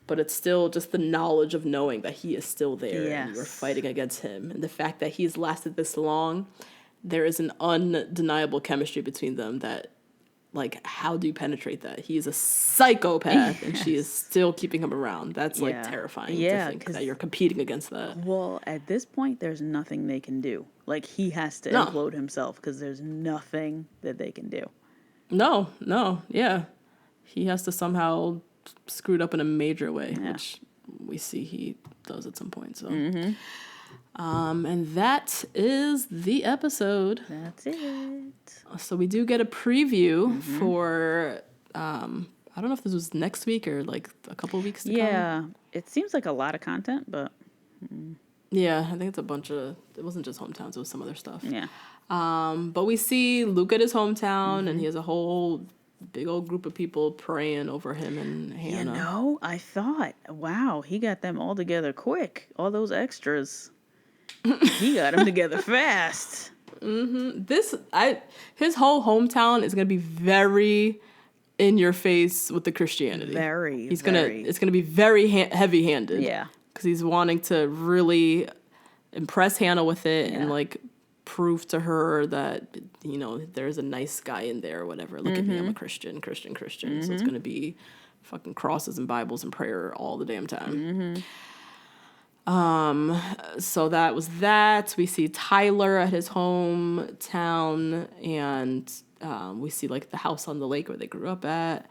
Speaker 1: But it's still just the knowledge of knowing that he is still there and you're fighting against him. And the fact that he's lasted this long, there is an undeniable chemistry between them that, how do you penetrate that? He is a psychopath and she is still keeping him around. That's, terrifying to think that you're competing against that.
Speaker 2: Well, at this point, there's nothing they can do. He has to implode himself because there's nothing that they can do.
Speaker 1: No, yeah. He has to somehow screw it up in a major way, which we see he does at some point. So, and that is the episode.
Speaker 2: That's it.
Speaker 1: So we do get a preview for, I don't know if this was next week or like a couple of weeks to come.
Speaker 2: Yeah, it seems like a lot of content, but
Speaker 1: Yeah, I think it's a bunch of, it wasn't just hometowns, it was some other stuff.
Speaker 2: yeah.
Speaker 1: But we see Luke at his hometown, and he has a whole big old group of people praying over him and Hannah.
Speaker 2: You know, I thought, wow, he got them all together quick. All those extras. He got them together fast.
Speaker 1: His whole hometown is gonna be very in your face with the Christianity. It's gonna be very heavy handed.
Speaker 2: Yeah.
Speaker 1: Because he's wanting to really impress Hannah with it and like prove to her that, you know, there's a nice guy in there or whatever. Look at me, I'm a Christian. So it's gonna be fucking crosses and Bibles and prayer all the damn time. So that was that. We see Tyler at his hometown, and we see like the house on the lake where they grew up at.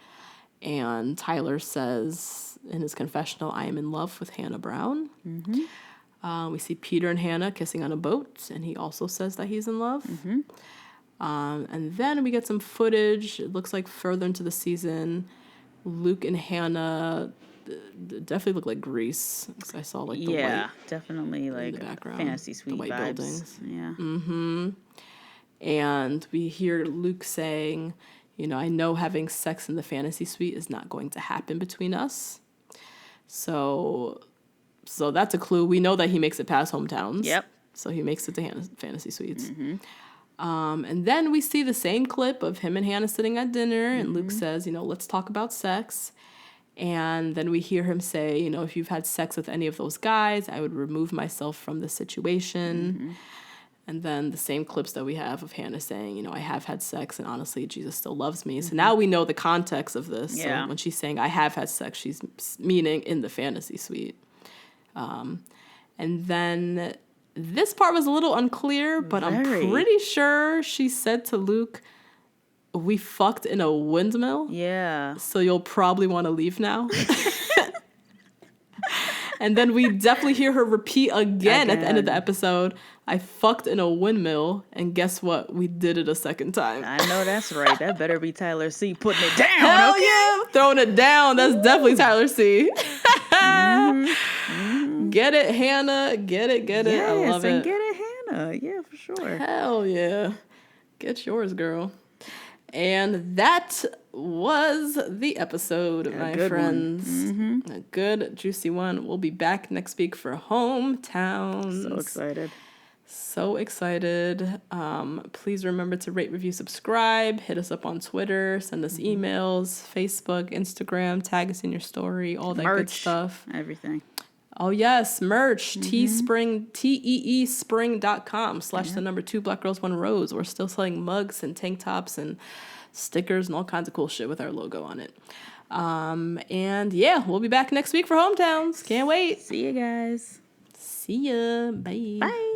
Speaker 1: And Tyler says in his confessional, I am in love with Hannah Brown. We see Peter and Hannah kissing on a boat, and he also says that he's in love. And then we get some footage. It looks like further into the season, Luke and Hannah definitely look like Greece. I saw like the white,
Speaker 2: definitely like
Speaker 1: the background,
Speaker 2: fantasy suite
Speaker 1: the white
Speaker 2: vibes.
Speaker 1: buildings.
Speaker 2: Yeah.
Speaker 1: And we hear Luke saying, you know, I know having sex in the fantasy suite is not going to happen between us. So that's a clue. We know that he makes it past hometowns.
Speaker 2: Yep.
Speaker 1: So he makes it to fantasy suites. And then we see the same clip of him and Hannah sitting at dinner, and Luke says, you know, let's talk about sex. And then we hear him say, you know, if you've had sex with any of those guys, I would remove myself from the situation. And then the same clips that we have of Hannah saying, you know, I have had sex, and honestly, Jesus still loves me. So now we know the context of this.
Speaker 2: Yeah.
Speaker 1: So when she's saying, I have had sex, she's meaning in the fantasy suite. And then this part was a little unclear, but I'm pretty sure she said to Luke, we fucked in a windmill.
Speaker 2: Yeah.
Speaker 1: So you'll probably want to leave now. And then we definitely hear her repeat again at the end of the episode, I fucked in a windmill, and guess what? We did it a second time.
Speaker 2: I know that's right. That better be Tyler C. putting it down.
Speaker 1: Hell yeah. Throwing it down. That's definitely Tyler C. Get it, Hannah. Get it.
Speaker 2: Yes,
Speaker 1: I love it.
Speaker 2: Get it, Hannah. Yeah, for sure.
Speaker 1: Hell yeah. Get yours, girl. And that was the episode, my friends. A good, juicy one. We'll be back next week for Hometowns. So excited. Please remember to rate, review, subscribe. Hit us up on Twitter. Send us emails, Facebook, Instagram. Tag us in your story. All that good stuff.
Speaker 2: Everything.
Speaker 1: Oh, yes. Merch. Teespring, teespring.com/2 Black Girls 1 Rose. We're still selling mugs and tank tops and stickers and all kinds of cool shit with our logo on it. And yeah, we'll be back next week for Hometowns. Can't wait.
Speaker 2: See you guys.
Speaker 1: See ya. Bye.
Speaker 2: Bye.